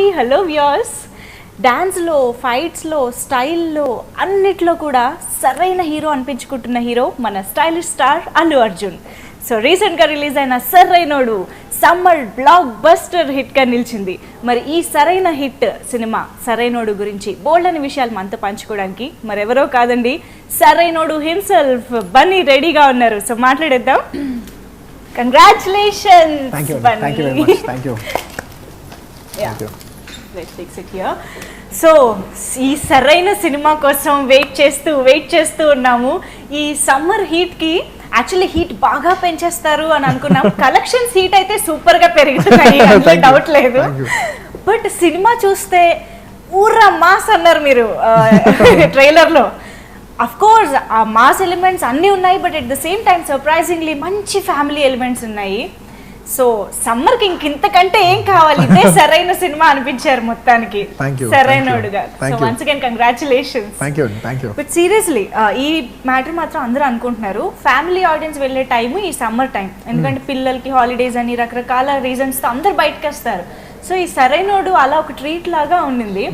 Hi hello viewers. డాన్స్లో, ఫైట్స్లో, స్టైల్లో అన్నిట్లో కూడా సరైన హీరో అనిపించుకుంటున్న హీరో మన stylish star Allu Arjun. So రీసెంట్గా రిలీజ్ అయిన సరైనోడు సమ్మర్ బ్లాక్ బస్టర్ హిట్గా నిలిచింది. మరి ఈ సరైన హిట్ సినిమా సరైనోడు గురించి బోల్డ్ అనే విషయాలు మనతో పంచుకోవడానికి మరెవరో కాదండి, సరైనోడు హిమ్సెల్ఫ్ బన్నీ రెడీగా ఉన్నారు. సో మాట్లాడేద్దాం. కంగ్రాచులేషన్స్ బన్నీ. సో ఈ సరైన సినిమా కోసం వెయిట్ చేస్తూ ఉన్నాము. ఈ సమ్మర్ హీట్కి యాక్చువల్లీ హీట్ బాగా పెంచేస్తారు అని అనుకున్నాం. కలెక్షన్స్ హీట్ అయితే సూపర్ గా పెరుగుతున్నాయి, డౌట్ లేదు. బట్ సినిమా చూస్తే ఊర్రా మాస్ అన్నారు మీరు ట్రైలర్ లో. అఫ్ కోర్స్ ఆ మాస్ ఎలిమెంట్స్ అన్నీ ఉన్నాయి, but at the same time సర్ప్రైజింగ్లీ మంచి ఫ్యామిలీ ఎలిమెంట్స్ ఉన్నాయి. సో సమ్మర్ కి ఇంతకంటే ఏం కావాలి, ఇదే సరైన సినిమా అనిపించారు మొత్తానికి సరైనోడుగా. So once again congratulations. But సీరియస్లీ ఈ మ్యాటర్ మాత్రం అందరూ అనుకుంటున్నారు ఫ్యామిలీ ఆడియన్స్ వెళ్ళే టైము ఈ సమ్మర్ టైం, ఎందుకంటే పిల్లలకి హాలిడేస్ అని రకరకాల రీజన్స్ తో అందరు బయటకు వస్తారు. సో ఈ సరైనోడు అలా ఒక ట్రీట్ లాగా ఉండింది.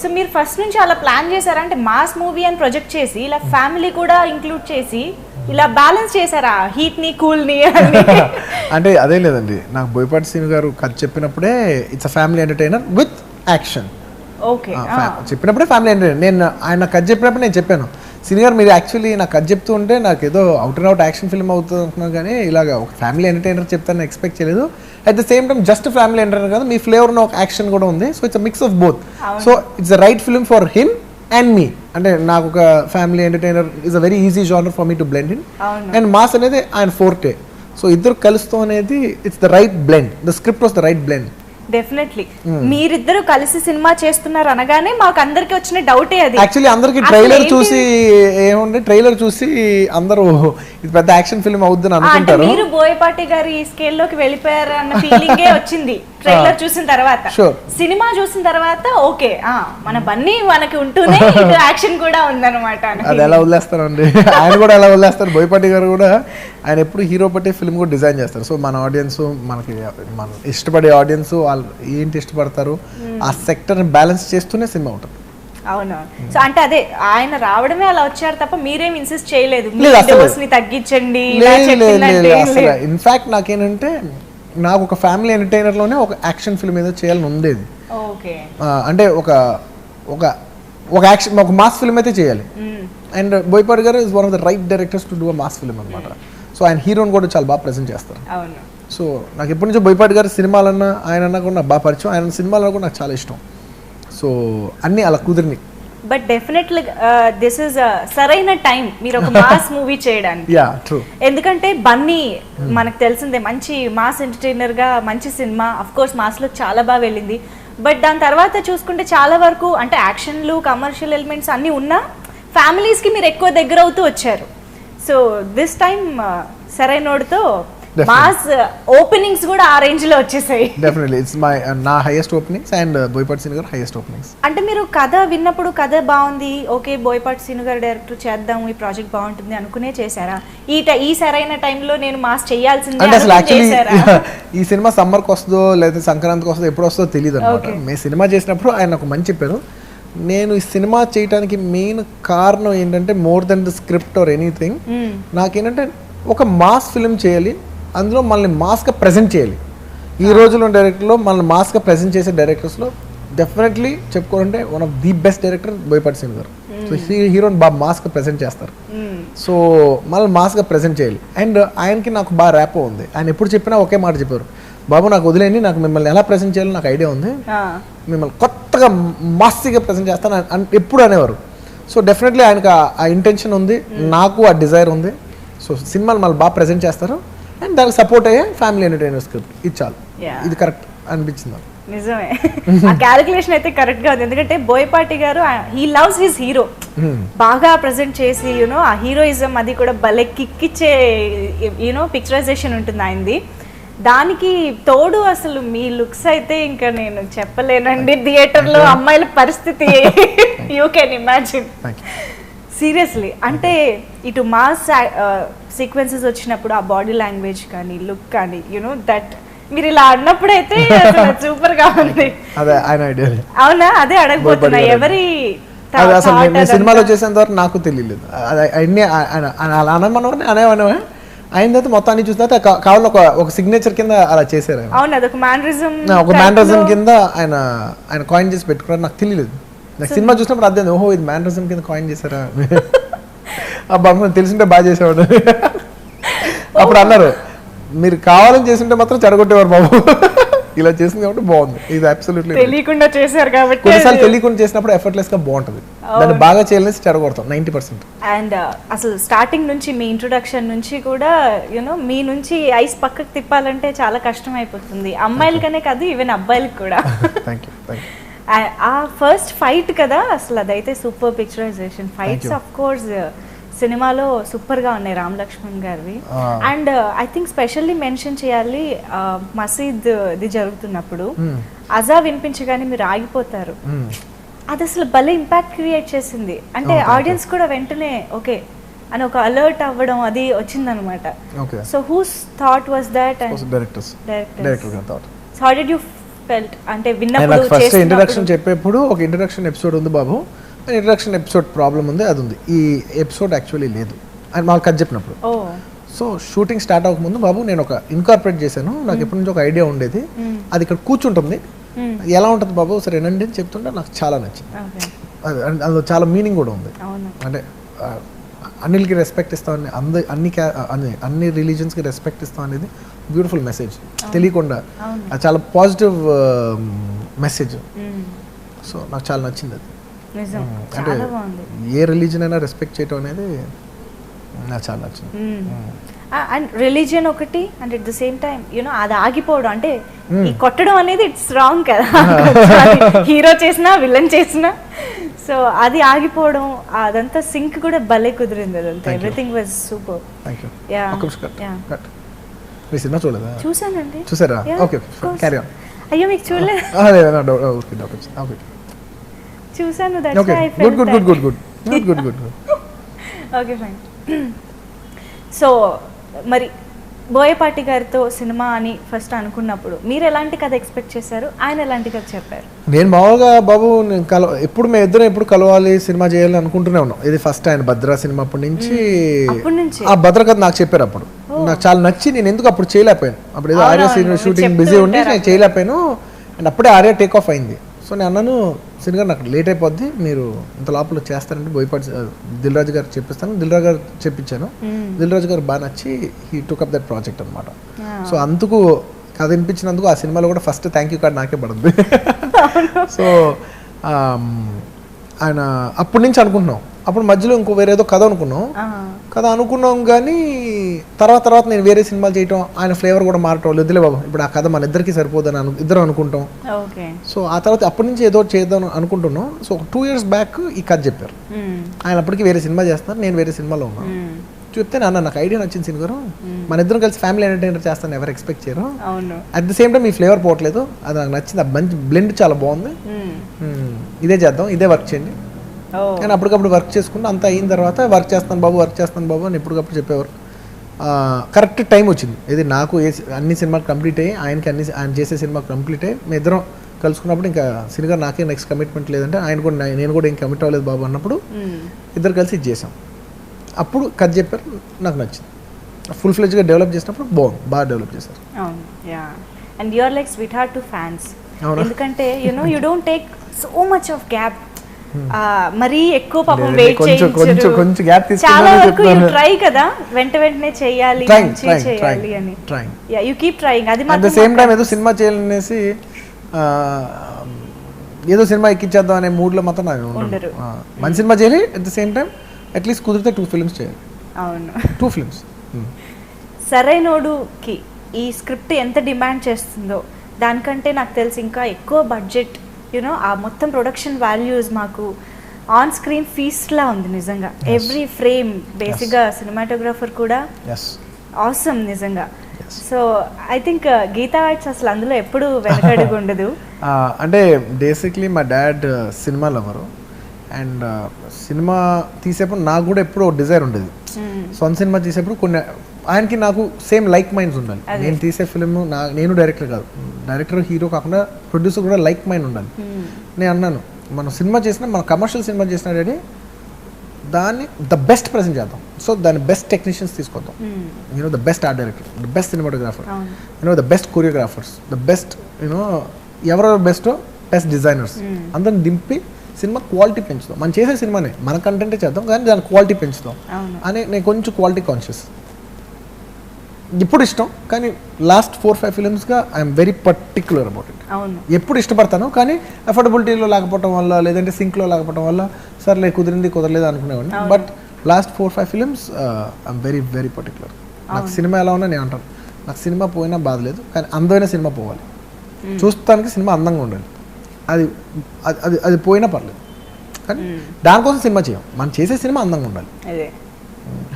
సో మీరు ఫస్ట్ నుంచి అలా ప్లాన్ చేశారంటే మాస్ మూవీ అని ప్రొజెక్ట్ చేసి ఇలా ఫ్యామిలీ కూడా ఇంక్లూడ్ చేసి ఇలా బ్యాలెన్స్ చేశారా హీట్ ని కూల్ ని? అంటే అదే లేదండి, నాకు బోయపాటి శ్రీను గారు కథ చెప్పినప్పుడే it's a family entertainer with action. Okay, చెప్పినప్పుడే ఫ్యామిలీ ఎంటర్టైనర్. నేను ఆయన కథ చెప్పినప్పుడు నేను చెప్పాను, శ్రీను గారు మీరు యాక్చువల్లీ నాకు కథ చెప్తూ ఉంటే నాకు ఏదో out and out action film అవుతుంది అనుకున్నాను, కానీ ఇలాగ ఒక ఫ్యామిలీ ఎంటర్టైనర్ చెప్తాను ఎక్స్పెక్ట్ చేయలేదు. At the same time just family entertainer కాదు, మీ ఫ్లేవర్లో ఒక యాక్షన్ కూడా ఉంది. So it's a mix of both. So it's the right film for him and me. అంటే నాకు ఒక family entertainer is a very easy genre for me to blend in, and mass అనేది ఆయన ఫోర్టే. సో ఇద్దరు కలుస్తూ అనేది it's the right blend. The script was the right blend. Definitely మీరిద్దరు కలిసి సినిమా చేస్తున్నారు అనగానే మాకు అందరికి వచ్చిన డౌటే అది. యాక్చువల్లీ అందరికి ట్రైలర్ చూసి ఏముంది, ట్రైలర్ చూసి అందరూ ఇది పెద్ద యాక్షన్ ఫిల్మ్ అవుద్దని అనుకుంటారు. మీరు బోయపాటి గారి స్కేల్ లోకి వెళ్ళిపోయారు అన్న ఫీలింగే వచ్చింది ట్రైలర్ చూసిన తర్వాత. సినిమా చూసిన తర్వాత ఓకే మన బన్నీ మనకి ఉంటూనే ఇటు యాక్షన్ కూడా ఉందన్నమాట. అది ఎలా వదిలేస్తారండి, ఆయన కూడా ఎలా వదిలేస్తారు. బోయపాటి గారు కూడా ఆయన ఎప్పుడు హీరో పట్టే ఫిల్మ్ కూడా డిజైన్ చేస్తారు. సో మన ఆడియన్స్, మనకి మన ఇష్టపడే ఆడియన్స్ వాళ్ళు ఏంటి ఇష్టపడతారు, ఆ సెక్టర్ బ్యాలెన్స్ చేస్తూనే సినిమా ఉంటుంది. అవునవును. సో అంటే అదే ఆయన రావడమే అలా వచ్చారు తప్ప మీరేం ఇన్సిస్ట్ చేయలేదు తగ్గించండి. ఇన్ఫాక్ట్ నాకేంటంటే నాకు ఒక ఫ్యామిలీ ఎంటర్టైనర్ లోనే ఒక యాక్షన్ ఫిల్మ్ ఏదో చేయాలని ఉండేది. అంటే ఒక యాక్షన్ ఒక మాస్ ఫిల్మ్ అయితే చేయాలి. అండ్ బోయపాటి గారు is one of the right directors to do a mass film అనమాట. సో ఆయన హీరోని కూడా చాలా బాగా ప్రెజెంట్ చేస్తారు. సో నాకు ఎప్పటి నుంచో బోయపాటి గారి సినిమాలన్నా ఆయన కూడా నాకు బాగా పరిచయం, ఆయన సినిమాలన్నా కూడా నాకు చాలా ఇష్టం. సో అన్నీ అలా కుదిరిని. బట్ డెఫినెట్లీ దిస్ ఇస్ సరైన టైం మీరు ఒక మాస్ మూవీ చేయడానికి. ఎందుకంటే బన్నీ మనకు తెలిసిందే మంచి మాస్ ఎంటర్టైనర్ గా మంచి సినిమా, అఫ్ కోర్స్ మాస్ లో చాలా బాగా వెళ్ళింది. బట్ దాని తర్వాత చూసుకుంటే చాలా వరకు అంటే యాక్షన్లు, కమర్షియల్ ఎలిమెంట్స్ అన్నీ ఉన్నా ఫ్యామిలీస్ కి మీరు ఎక్కువ దగ్గర అవుతూ వచ్చారు. సో దిస్ టైం సరైనోడుతో మాస్ ఓపెనింగ్స్ కూడా ఆ రేంజ్ లో వచ్చేసాయి. డెఫినెట్లీ ఇట్స్ మై నా highest openings and Boyapati Srinu గారు హైయెస్ట్ ఓపెనింగ్స్. అంటే మీరు కథ విన్నప్పుడు కథ బాగుంది, ఓకే బోయపాటి శ్రీను గారు డైరెక్టర్ చేద్దాం, ఈ ప్రాజెక్ట్ బాగుంటుంది అనుకునే చేశారా? ఈ సరైన టైంలో నేను మాస్ చేయాల్సిందే అంటే అసలు యాక్చువల్లీ ఈ సినిమా సమ్మర్కి వస్తుందో లేదా సంక్రాంతికి వస్తుందో ఎప్పుడు వస్తుందో తెలియదు అనమాట. మేము సినిమా చేసినప్పుడు ఆయన నాకు మంచి చెప్పారు. నేను ఈ సినిమా చేయడానికి మెయిన్ కారణం ఏంటంటే more than the script or anything, నాకేంటంటే ఒక మాస్ ఫిల్మ్ చేయాలి, అందులో మనల్ని మాస్గా ప్రజెంట్ చేయాలి. ఈ రోజుల్లో డైరెక్టర్లో మనల్ని మాస్గా ప్రజెంట్ చేసే డైరెక్టర్స్లో డెఫినెట్లీ చెప్పుకోవాలంటే one of the best director Boyapati Srinu గారు. సో హీరోని బాగా మాస్గా ప్రజెంట్ చేస్తారు. సో మనల్ని మాస్గా ప్రజెంట్ చేయాలి. అండ్ ఆయనకి నాకు బాగా ర్యాపో ఉంది. ఆయన ఎప్పుడు చెప్పినా ఒకే మాట చెప్పారు, బాబు నాకు వదిలేండి, నాకు మిమ్మల్ని ఎలా ప్రజెంట్ చేయాలో నాకు ఐడియా ఉంది, మిమ్మల్ని కొత్తగా మాస్గా ప్రజెంట్ చేస్తాను ఎప్పుడు అనేవారు. సో డెఫినెట్లీ ఆయనకు ఆ ఇంటెన్షన్ ఉంది, నాకు ఆ డిజైర్ ఉంది. సో సినిమాలు మళ్ళీ బాగా ప్రజెంట్ చేస్తారు అండ్ దానికి సపోర్ట్ అయ్యే ఫ్యామిలీ ఎంటర్టైనర్ స్క్రిప్ట్ ఇది చాలు. ఇది కరెక్ట్ అనిపించింది. నిజమే, ఆ క్యాలిక్యులేషన్ అయితే కరెక్ట్ గా ఉంది. ఎందుకంటే బోయపాటి గారు హీ లవ్స్ హిస్ హీరో బాగా ప్రెజెంట్ చేసి యూనో ఆ హీరోయిజం అది కూడా భలే కిక్కిచ్చే యూనో పిక్చరైజేషన్ ఉంటుంది ఆయనది. దానికి తోడు అసలు మీ లుక్స్ అయితే ఇంకా నేను చెప్పలేనండి. థియేటర్ లో అమ్మాయిల పరిస్థితి యూ కెన్ ఇమాజిన్. సీరియస్లీ అంటే ఇటు మాస్ సీక్వెన్సెస్ వచ్చినప్పుడు ఆ బాడీ లాంగ్వేజ్ కానీ లుక్ కానీ యూనో దట్ మీరు ఇలా అన్నప్పుడైతే సూపర్ గా ఉంది. అదే ఆయన ఐడియా. అవునా, అదే అడగబోతున్నా, ఎవరి అది అసలు నేను సినిమాలో చేసేంత వరకు నాకు తెలియలేదు. అది అన్నీ అలా అనమని అనేవనే అయిన తర్వాత మొత్తం అన్ని చూసిన తర్వాత కావాలి ఒక సిగ్నేచర్ కింద అలా చేశారు. అవును, అదొక మ్యానరిజం, ఒక మ్యానరిజం కింద ఆయన కాయిన్ చేసి పెట్టుకున్నారు. నాకు తెలియలేదు, నాకు సినిమా చూసినప్పుడు అర్థం, ఓహో ఇది మ్యానరిజం కింద కాయిన్ చేశారా. అబ్బా తెలిసింటే బాగా చేసేవాడు. అప్పుడు అన్నారు మీరు కావాలని చేసింటే మాత్రం చెడగొట్టేవారు బాబు, ఇలా చేసింది కాబట్టి బాగుంది. ఇది అబ్సల్యూట్లీ తెలియకుండా చేశారు కాబట్టి. కొన్నిసార్లు తెలియకుండా చేసినప్పుడు ఎఫర్ట్లెస్ గా బాగుంటుంది, దాన్ని బాగా చేయాలని చెడగొడతాం 90%. అండ్ అసలు స్టార్టింగ్ నుంచి మీ ఇంట్రొడక్షన్ నుంచి కూడా యూనో మీ నుంచి ఐస్ పక్కకు తిప్పాలంటే చాలా కష్టం అయిపోతుంది, అమ్మాయిలకనే కాదు ఈవెన్ అబ్బాయిలకు కూడా. ఆ ఫస్ట్ ఫైట్ కదా అసలు, అదైతే super picturization fights. Of course సినిమాలో సూపర్ గా ఉన్నాయి రామ్ లక్ష్మణ్ గారివి. And I think specially mention చేయాలి, మసీద్ ఇది జరుగుతున్నప్పుడు అజా వినిపించగానే మీరు ఆగిపోతారు, అది అసలు భలే ఇంపాక్ట్ క్రియేట్ చేసింది. అంటే ఆడియన్స్ కూడా వెంటనే ఓకే అని ఒక అలర్ట్ అవ్వడం అది వచ్చిందనమాట. So who's thought was that? Director thought. So how did you felt? అంటే విన్నప్పుడు ఫస్ట్ ఇంట్రడక్షన్ చెప్పేప్పుడు ఒక ఇంట్రడక్షన్ ఎపిసోడ్ ఉంది బాబు, ఇంట్రడక్షన్ ఎపిసోడ్ ప్రాబ్లం ఉంది, అది ఉంది. ఈ ఎపిసోడ్ యాక్చువల్లీ లేదు అని మాకు కథ చెప్పినప్పుడు. సో షూటింగ్ స్టార్ట్ అవ్వకముందు బాబు నేను ఒక ఇన్కార్పొరేట్ చేశాను, నాకు ఎప్పటి నుంచి ఒక ఐడియా ఉండేది, అది ఇక్కడ కూర్చుంటుంది, ఎలా ఉంటుంది బాబు సరే రండి అని చెప్తుంటే నాకు చాలా నచ్చింది. అందులో చాలా మీనింగ్ కూడా ఉంది. అంటే అన్నిటికి రెస్పెక్ట్ ఇస్తామని, అన్ని రిలీజన్స్కి రెస్పెక్ట్ ఇస్తాం అనేది బ్యూటిఫుల్ మెసేజ్, తెలియకుండా అది చాలా పాజిటివ్ మెసేజ్. సో నాకు చాలా నచ్చింది అది. అంటే ఏ రిలీజన్ అయినా రెస్పెక్ట్ చేయటం అనేది నాకు చాలా నచ్చింది. అండ్ రిలీజియన్ ఒకటి, and at the same time you know అది ఆగిపోవడం, అంటే ఈ కొట్టడం అనేది ఇట్స్ రాంగ్ కదా, హీరో చేసినా విలన్ చేసినా. సో అది ఆగిపోవడం, అదంతా సింక్ కూడా భలే కుదిరింది, అదంతా everything was super. Me cinema చూడలేదా? చూసానండి. చూసారా? Okay carry on. అయ్యో మీకు చూడలేదు? చూసాను. Okay fine. సో మరి బోయపాటి గారితో సినిమా అని ఫస్ట్ అనుకున్నప్పుడు మీరు ఎలాంటి కథ ఎక్స్పెక్ట్ చేశారు, ఆయన ఎలాంటి కథ చెప్పారు? నేను మామూలుగా బాబు ఎప్పుడు మేము ఇద్దరం ఎప్పుడు కలవాలి సినిమా చేయాలని అనుకుంటూనే ఉన్నాం. ఇది ఫస్ట్ ఆయన భద్రా సినిమా అప్పటి నుంచి ఆ భద్ర కథ నాకు చెప్పారు. అప్పుడు నాకు చాలా నచ్చి నేను ఎందుకు అప్పుడు చేయలేకపోయాను, అప్పుడు ఏదో ఆర్యా షూటింగ్ బిజీ ఉండి నేను చేయలేకపోయాను. అండ్ అప్పుడే ఆర్యా టేక్ ఆఫ్ అయింది. సో నేను అన్నాను సినిమా నాకు లేట్ అయిపోద్ది, మీరు ఇంత లోపల చేస్తారంటే బోయపాటి దిల్ రాజు గారు చెప్పిస్తాను, దిల్ రాజు గారు చెప్పించాను. దిల్ రాజు గారు బాగా నచ్చి he took up that project అనమాట. సో అందుకు కథ వినిపించినందుకు ఆ సినిమాలో కూడా ఫస్ట్ థ్యాంక్ యూ కార్డ్ నాకే పడుతుంది. సో ఆయన అప్పటి నుంచి అనుకుంటున్నాం, అప్పుడు మధ్యలో ఇంకో వేరే ఏదో కథ అనుకున్నాం కానీ తర్వాత నేను వేరే సినిమాలు చేయటం, ఆయన ఫ్లేవర్ కూడా మారటం, వద్దులే బాబు ఇప్పుడు ఆ కథ మన ఇద్దరికి సరిపోదని ఇద్దరం అనుకుంటాం. సో ఆ తర్వాత అప్పటి నుంచి ఏదో చేద్దాం అనుకుంటున్నాం. సో 2 years బ్యాక్ ఈ కథ చెప్పారు. ఆయన అప్పటికి వేరే సినిమా చేస్తున్నారు, నేను వేరే సినిమాలో ఉన్నాను. చెప్తే నాకు ఐడియా నచ్చింది సినిమా గారు, మన ఇద్దరం కలిసి ఫ్యామిలీ ఎంటర్టైనర్ చేస్తాను, ఎవరు ఎక్స్పెక్ట్ చేయరు, అట్ ద సేమ్ టైం ఈ ఫ్లేవర్ పోవట్లేదు, అది నాకు నచ్చింది, ఆ మంచి బ్లెండ్ చాలా బాగుంది, ఇదే చేద్దాం, ఇదే వర్క్ చేయండి. నేను అప్పటికప్పుడు వర్క్ చేసుకుంటూ అంతా అయిన తర్వాత వర్క్ చేస్తాను బాబు అని ఎప్పటికప్పుడు చెప్పేవారు. కరెక్ట్ టైం వచ్చింది, ఇది నాకు అన్ని సినిమాలు కంప్లీట్ అయ్యి ఆయనకి ఆయన చేసే సినిమా కంప్లీట్ అయ్యి మేము ఇద్దరం కలుసుకున్నప్పుడు ఇంకా సినిమా నాకే నెక్స్ట్ కమిట్మెంట్ లేదంటే ఆయన కూడా నేను కూడా ఏం కమిట్ అవ్వలేదు బాబు అన్నప్పుడు ఇద్దరు కలిసి ఇది చేసాం. అప్పుడు కథ చెప్పారు, నాకు నచ్చింది. ఫుల్ ఫ్లెడ్జ్గా డెవలప్ చేసినప్పుడు బాగా డెవలప్ చేశారు. And you are like sweetheart to fans, ఎందుకంటే you don't take so much of gap, మరీ ఎక్కువ పాపం వెయిట్ చేయించరు, కొంచెం గ్యాప్ చాలా వరకు యు ట్రై కదా వెంటనే చేయాలి అని, యు కీప్ ట్రైయింగ్. అది అట్ ద సేమ్ టైం ఏదో సినిమా చేయాలనేసి ఏదో సినిమా ఎక్కించేద్దాం అనే మూడ్లో మాత్రం నాకు ఉండరు. మంచి సినిమా చేయాలి, at the same time at least కుదిరితే 2 films చేయాలి. అవును, 2 films. సరైనోడుకి ఈ స్క్రిప్ట్ ఎంత డిమాండ్ చేస్తుందో దానికంటే నాకు తెలిసి ఇంకా ఎక్కువ బడ్జెట్, యూనో ఆ మొత్తం ప్రొడక్షన్ వాల్యూస్ మాకు ఆన్ స్క్రీన్ ఫీస్ట్లా ఉంది నిజంగా. ఎవ్రీ ఫ్రేమ్ బేసిక్గా సినిమాటోగ్రాఫర్ కూడా ఆసమ్ నిజంగా. So I think Geetha Arts అసలు అందులో ఎప్పుడు వెనకడుగు ఉండదు. అంటే బేసిక్లీ మా dad cinema lover, and cinema తీసేప్పుడు నాకు కూడా ఎప్పుడు డిజైర్ ఉండేది. సొంత సినిమా తీసేప్పుడు కొన్ని ఆయనకి నాకు సేమ్ లైక్ మైండ్స్ ఉండాలి. నేను తీసే ఫిల్మ్ నేను డైరెక్టర్ కాదు, డైరెక్టర్ హీరో కాకుండా ప్రొడ్యూసర్ కూడా లైక్ మైండ్ ఉండాలి. నేను అన్నాను మనం సినిమా చేసినా, మన కమర్షియల్ సినిమా చేసినా డాడీ దాన్ని ద బెస్ట్ ప్రజెంట్ చేద్దాం. సో దాని బెస్ట్ టెక్నీషియన్స్ తీసుకొద్దాం, you know the best art director, the best cinematographer, you know the best choreographers, the best you know ఎవరెవరు బెస్టో బెస్ట్ డిజైనర్స్ అందరిని దింపి సినిమా క్వాలిటీ పెంచుదాం. మనం చేసే సినిమానే మన కంటెంటే చేద్దాం కానీ దాని క్వాలిటీ పెంచుదాం అని నేను కొంచెం క్వాలిటీ కాన్షియస్. ఇప్పుడు ఇష్టం కానీ లాస్ట్ 4-5 ఫిలిమ్స్గా I'm very particular about it. ఎప్పుడు ఇష్టపడతాను కానీ అఫోర్డబిలిటీలో లేకపోవడం వల్ల లేదంటే సింక్లో లేకపోవడం వల్ల సర్లే కుదరలేదు అనుకునేవాడిని. But last 4-5 films I'm very very particular. నాకు సినిమా ఎలా ఉన్నా నేను అంటాను, నాకు సినిమా పోయినా బాధ లేదు కానీ అందమైన సినిమా పోవాలి, చూస్తానికి సినిమా అందంగా ఉండాలి. అది అది అది పోయినా పర్లేదు కానీ దానికోసం సినిమా చేయం, మనం చేసే సినిమా అందంగా ఉండాలి.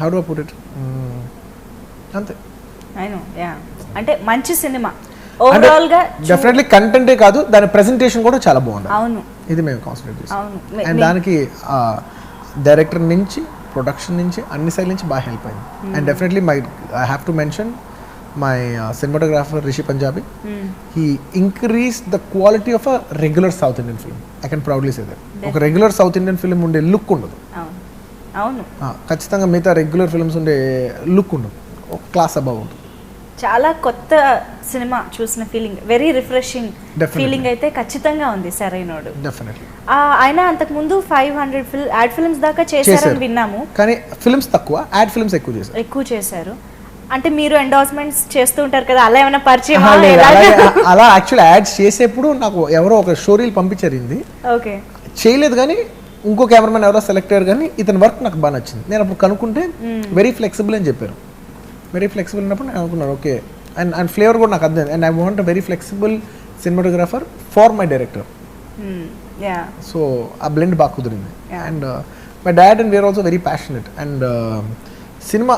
How do I put it, అంతే. అంటే మంచి సినిమా ఓవరాల్ గా డెఫినెట్లీ కంటెంటే కాదు దాని ప్రెజెంటేషన్ కూడా చాలా బాగుంది. అవును, ఇది మేము కాన్సన్ట్రేట్ చేస్తాం. అండ్ దానికి డైరెక్టర్ నుంచి ప్రొడక్షన్ నుంచి అన్ని సైడ్ నుంచి బాగా హెల్ప్ అయింది. And definitely I have to mention my cinematographer Rishi Punjabi. He increased the quality of a regular South Indian film. I can proudly say that. ఒక regular south Indian film ఉండే look ఉండదు. అవును, ఖచ్చితంగా మిగతా regular films ఉండే look ఉండదు, ఒక class above ఉంటుంది. చాలా కొత్త సినిమా చూసిన ఫీలింగ్, వెరీ రిఫ్రెషింగ్ ఫీలింగ్ అయితే ఖచ్చితంగా ఉంది సరైనోడు. డెఫినెట్లీ ఆయన అంతకు ముందు 500 యాడ్ ఫిల్మ్స్ దాకా చేశారని విన్నాము కానీ ఫిల్మ్స్ తక్కువ, యాడ్ ఫిల్మ్స్ ఎక్కువ చేశారు. అంటే మీరు ఎండోర్స్మెంట్స్ చేస్తూ ఉంటారు కదా, అలా ఏమైనా పరిచయం? అలా యాక్చువల్లీ యాడ్స్ చేసేప్పుడు నాకు ఎవరో ఒక స్టోరీలు పంపించారు, ఓకే చేయలేదు కానీ ఇంకో కెమెరామెన్ ఎవరో సెలెక్ట్ అయ్యారు కానీ ఇతని వర్క్ నాకు బాగా నచ్చింది. నేను అప్పుడు కనుక్కుంటే వెరీ ఫ్లెక్సిబుల్ అని చెప్పారు. వెరీ ఫ్లెక్సిబుల్ ఉన్నప్పుడు నేను అనుకున్నాను ఓకే. అండ్ ఫ్లేవర్ కూడా నాకు అర్థం. And I want very flexible cinematographer for my director. So ఆ బ్లెండ్ బాగా కుదిరింది. And my dad and we are also very passionate. And cinema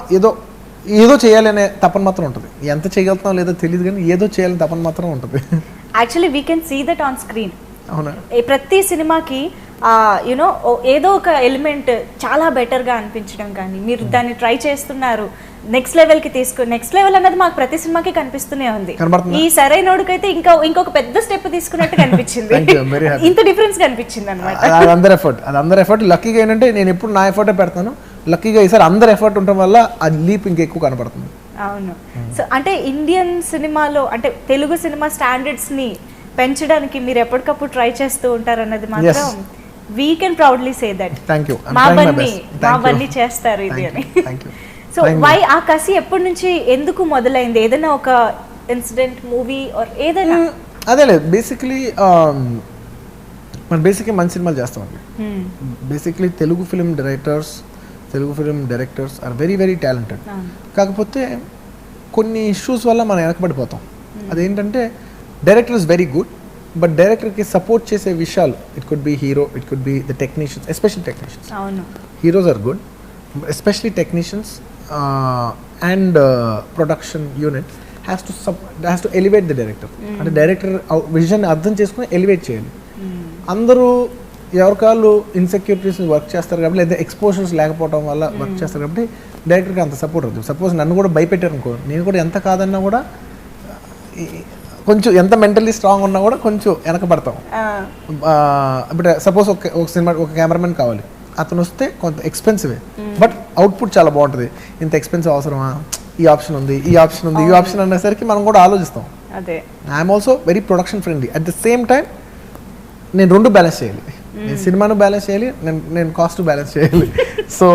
ఏదో చేయాలనే తపన మాత్రం ఉంటుంది. ఎంత చేయగలుగుతాం లేదో తెలియదు కానీ ఏదో చేయాలని తపన మాత్రం ఉంటుంది. Actually we can see that on screen. అవునా, ప్రతి సినిమాకి యునో ఏదో ఒక ఎలిమెంట్ చాలా బెటర్గా అనిపించడం కానీ మీరు దాన్ని ట్రై చేస్తున్నారు, నెక్స్ట్ లెవెల్కి నెక్స్ట్ లెవెల్ అన్నది మాకు ప్రతి సినిమాకి కనిపిస్తూనే ఉంది. ఈ సరైనోడికైతే ఇంకొక పెద్ద స్టెప్ తీసుకున్నట్టు కనిపించింది. ఇంత డిఫరెన్స్ కనిపించింది అనమాట. అది అందరి ఎఫర్ట్. లక్కీగా ఏంటంటే నేను ఎప్పుడు నా ఎఫర్టే పెడతాను, లక్కీగా ఈసారి అందరు ఎఫర్ట్ ఉండటం వల్ల ఆ లీప్ ఇంకెక్కువ కనపడుతుంది. అవును. సో అంటే ఇండియన్ సినిమాలో అంటే తెలుగు సినిమా స్టాండర్డ్స్ ని పెంచడానికి మీరు ఎప్పటికప్పుడు ట్రై చేస్తూ ఉంటారు అన్నది మాత్రం we can proudly say that. మా బన్నీ చేస్తారు ఇది అని. సో వై ఆ కసి ఎప్పటి నుంచి ఎందుకు మొదలైంది? ఏదైనా ఒక ఇన్సిడెంట్, మూవీ ఆర్ ఏదైనా? అదే లేదు, బేసిక్లీ మనం మంచి సినిమాలు చేస్తామండి. Basically Telugu film directors are very very talented. కాకపోతే కొన్ని ఇష్యూస్ వల్ల మనం వెనకబడిపోతాం. అదేంటంటే director is very good but డైరెక్టర్కి సపోర్ట్ చేసే విషయాలు, it could be hero, it could be the technicians, especially technicians. Heroes are good, especially technicians and production unit has to elevate the director. అంటే director vision అర్థం చేసుకుని elevate చేయాలి. అందరూ ఎవరికాళ్ళు insecurities work చేస్తారు కాబట్టి, లేదా ఎక్స్పోజర్స్ లేకపోవడం వల్ల వర్క్ చేస్తారు కాబట్టి డైరెక్టర్కి అంత సపోర్ట్ అవుతుంది. సపోజ్ నన్ను కూడా భయపెట్టారు అనుకో, నేను కూడా ఎంత కాదన్నా కూడా కొంచెం ఎంత మెంటల్లీ స్ట్రాంగ్ ఉన్నా కూడా కొంచెం వెనకబడతాం. ఇప్పుడు సపోజ్ ఒక కెమెరామెన్ కావాలి, అతను వస్తే కొంత ఎక్స్పెన్సివే బట్ అవుట్పుట్ చాలా బాగుంటుంది. ఇంత ఎక్స్పెన్సివ్ అవసరమా, ఈ ఆప్షన్ ఉంది అనేసరికి మనం కూడా ఆలోచిస్తాం. I'm also very production friendly. At the same time నేను రెండు బ్యాలెన్స్ చేయాలి. నేను సినిమాను బ్యాలెన్స్ చేయాలి, నేను కాస్ట్ బ్యాలెన్స్ చేయాలి. సో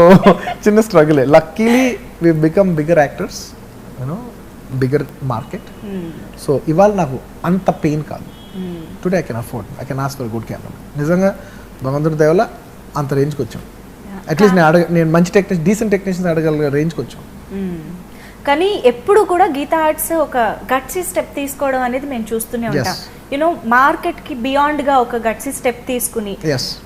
చిన్న స్ట్రగులే. Luckily we become bigger actors, you know bigger market. So ఇవాళ నాకు అంత పెయిన్ కాదు. Today I can afford, I can ask for good camera. నిజంగా భగవంతుడి దయ వల్ల అంత రేంజ్కి వచ్చాం. అట్లీస్ట్ నేను మంచి డీసెంట్ టెక్నీషియన్స్ అడగల రేంజ్కి వచ్చాం. కానీ ఎప్పుడు కూడా గీతా ఆర్ట్స్ ఒక గట్సీ స్టెప్ తీసుకోవడం అనేది మేము చూస్తూనే ఉంటాం. యూనో మార్కెట్ కి బియాండ్ గా ఒక గట్సీ స్టెప్ తీసుకుని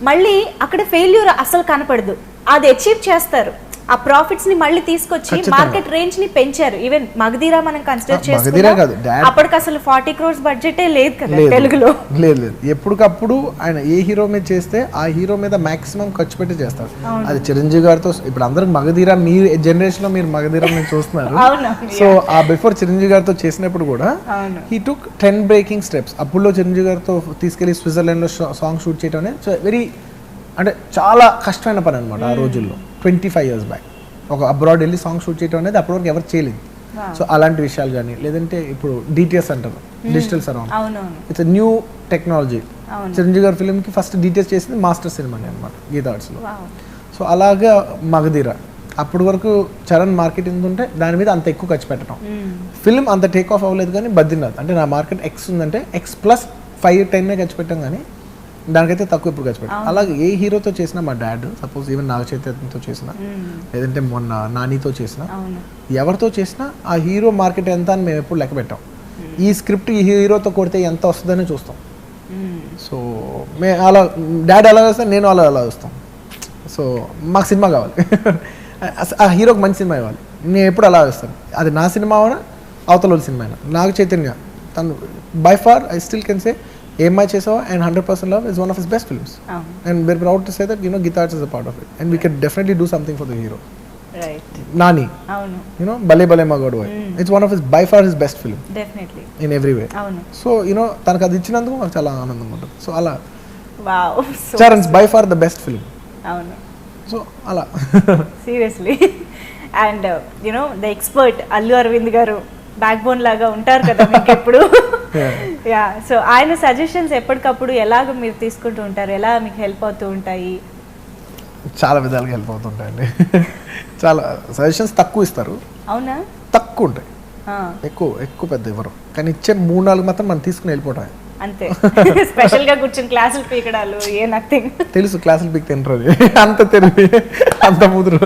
మళ్ళీ అక్కడ ఫెయిల్యూర్ అసలు కనపడదు, అది అచీవ్ చేస్తారు. ఆ ప్రాఫిట్స్ ని మళ్ళీ తీసుకొచ్చి ఖచ్చితంగా. మార్కెట్ రేంజ్ ని పెంచారు. ఈవెన్ మగధీరా మనం కన్సిడర్ మగధీరా చేసుకున్నా కాదు, అప్పటికి అసలు 40 crores బడ్జెటే లేదు కదా లేదు. తెలుగులో. లేదు ఎప్పటికప్పుడు ఆయన ఏ హీరో మీద చేస్తే ఆ హీరో మీద మాక్సిమం ఖర్చు పెట్టి చేస్తారు. అది చిరంజీవి గారితో ఇప్పుడు అందరికి మగధీరా, మీ జనరేషన్ లో మీరు మగధీరా మీరు చూస్తున్నారు. అవును. సో ఆ బిఫోర్ చిరంజీవి గారితో చేసినప్పుడు కూడా అవును. He took 10 breaking steps. అప్పుడులో చిరంజీవి గారితో తీసుకెళ్లి స్విట్జర్లాండ్ లో సాంగ్ షూట్ చేయడం అనేది వెరీ అంటే చాలా కష్టమైన పని అనమాట ఆ రోజుల్లో. 25 years బ్యాక్ ఒక అబ్రాడ్ వెళ్ళి సాంగ్ షూట్ చేయడం అనేది అప్పటివరకు ఎవరు చేయలేదు. సో అలాంటి విషయాలు కానీ, లేదంటే ఇప్పుడు డిటిఎస్ అంటారు, డిజిటల్ సరౌండ్, అవునవును. It's new technology. అవును. చిరంజీవి గారి ఫిల్మ్కి ఫస్ట్ డిటిఎస్ చేసింది మాస్టర్ సినిమాని అనమాట, గీతా ఆర్ట్స్లో. Wow. సో అలాగా మగధీర అప్పటి వరకు చరణ్ మార్కెటింగ్ ఉంటే దాని మీద అంత ఎక్కువ ఖర్చు పెట్టడం. ఫిల్మ్ అంత టేక్ ఆఫ్ అవ్వలేదు, కానీ బద్రీనాథ్ అంటే నా మార్కెట్ ఎక్స్ ఉందంటే X+5-10 ఖర్చు పెట్టాం, కానీ దానికైతే తక్కువ ఇప్పుడు ఖర్చు పెట్టాం. అలాగే ఏ హీరోతో చేసినా, మా డాడ్ సపోజ్ ఈవెన్ నాగ చైతన్యతో చేసిన, లేదంటే మొన్న నానితో చేసిన, ఎవరితో చేసినా ఆ హీరో మార్కెట్ ఎంత అని మేము ఎప్పుడు లెక్క పెట్టాం. ఈ స్క్రిప్ట్ ఈ హీరోతో కొడితే ఎంత వస్తుందని చూస్తాం. సో అలా డాడీ అలా వస్తాను, నేను అలా వస్తాం. సో మాకు సినిమా కావాలి, ఆ హీరోకి మంచి సినిమా ఇవ్వాలి, నేను ఎప్పుడు అలా వేస్తాను. అది నా సినిమా అయినా అవతల సినిమా అయినా. నాగ చైతన్య తను by far I still can say ఏమై చేసావా and 100% Love is one of his best films. And we're proud to say that, you know, Geeta Arts is a part of it. And we can definitely do something for the hero. Right. Nani. Avunu. You know, Bale Bale Magaadu. It's one of his, by far his best film. Definitely. In every way. Avunu. So, you know, తనకు అది ఇచ్చినందుకు నాకు చాలా ఆనందంగా ఉంటుంది. So అలా Wow. Charan's by far the best film. Avunu. So అలా. Seriously. And you know, the expert Allu Arvind garu back bone లాగా ఉంటారు కదా మీకు ఎప్పుడు. యా, సో ఆయన సజెషన్స్ ఎప్పటికప్పుడు ఎలాగ మీరు తీసుకుంటూ ఉంటారు, ఎలా మీకు హెల్ప్ అవుతూ ఉంటాయి? చాలా విధాలుగా హెల్ప్ అవుతుంటాయండి. చాలా సజెషన్స్ తక్కువ ఇస్తారు. అవునా? తక్కువ ఉంటాయి, ఎక్కువ పెద్ద ఇవ్వరు, కానీ ఇచ్చే 3-4 మాత్రం మనం తీసుకుని వెళ్ళిపోవటం అంతే. స్పెషల్ గా కూర్చొని క్లాసులు పీకడాలు ఏ నథింగ్. తెలుసు క్లాసులు పీక్ తింటారు, అంత తెలివి అంత ముదురు.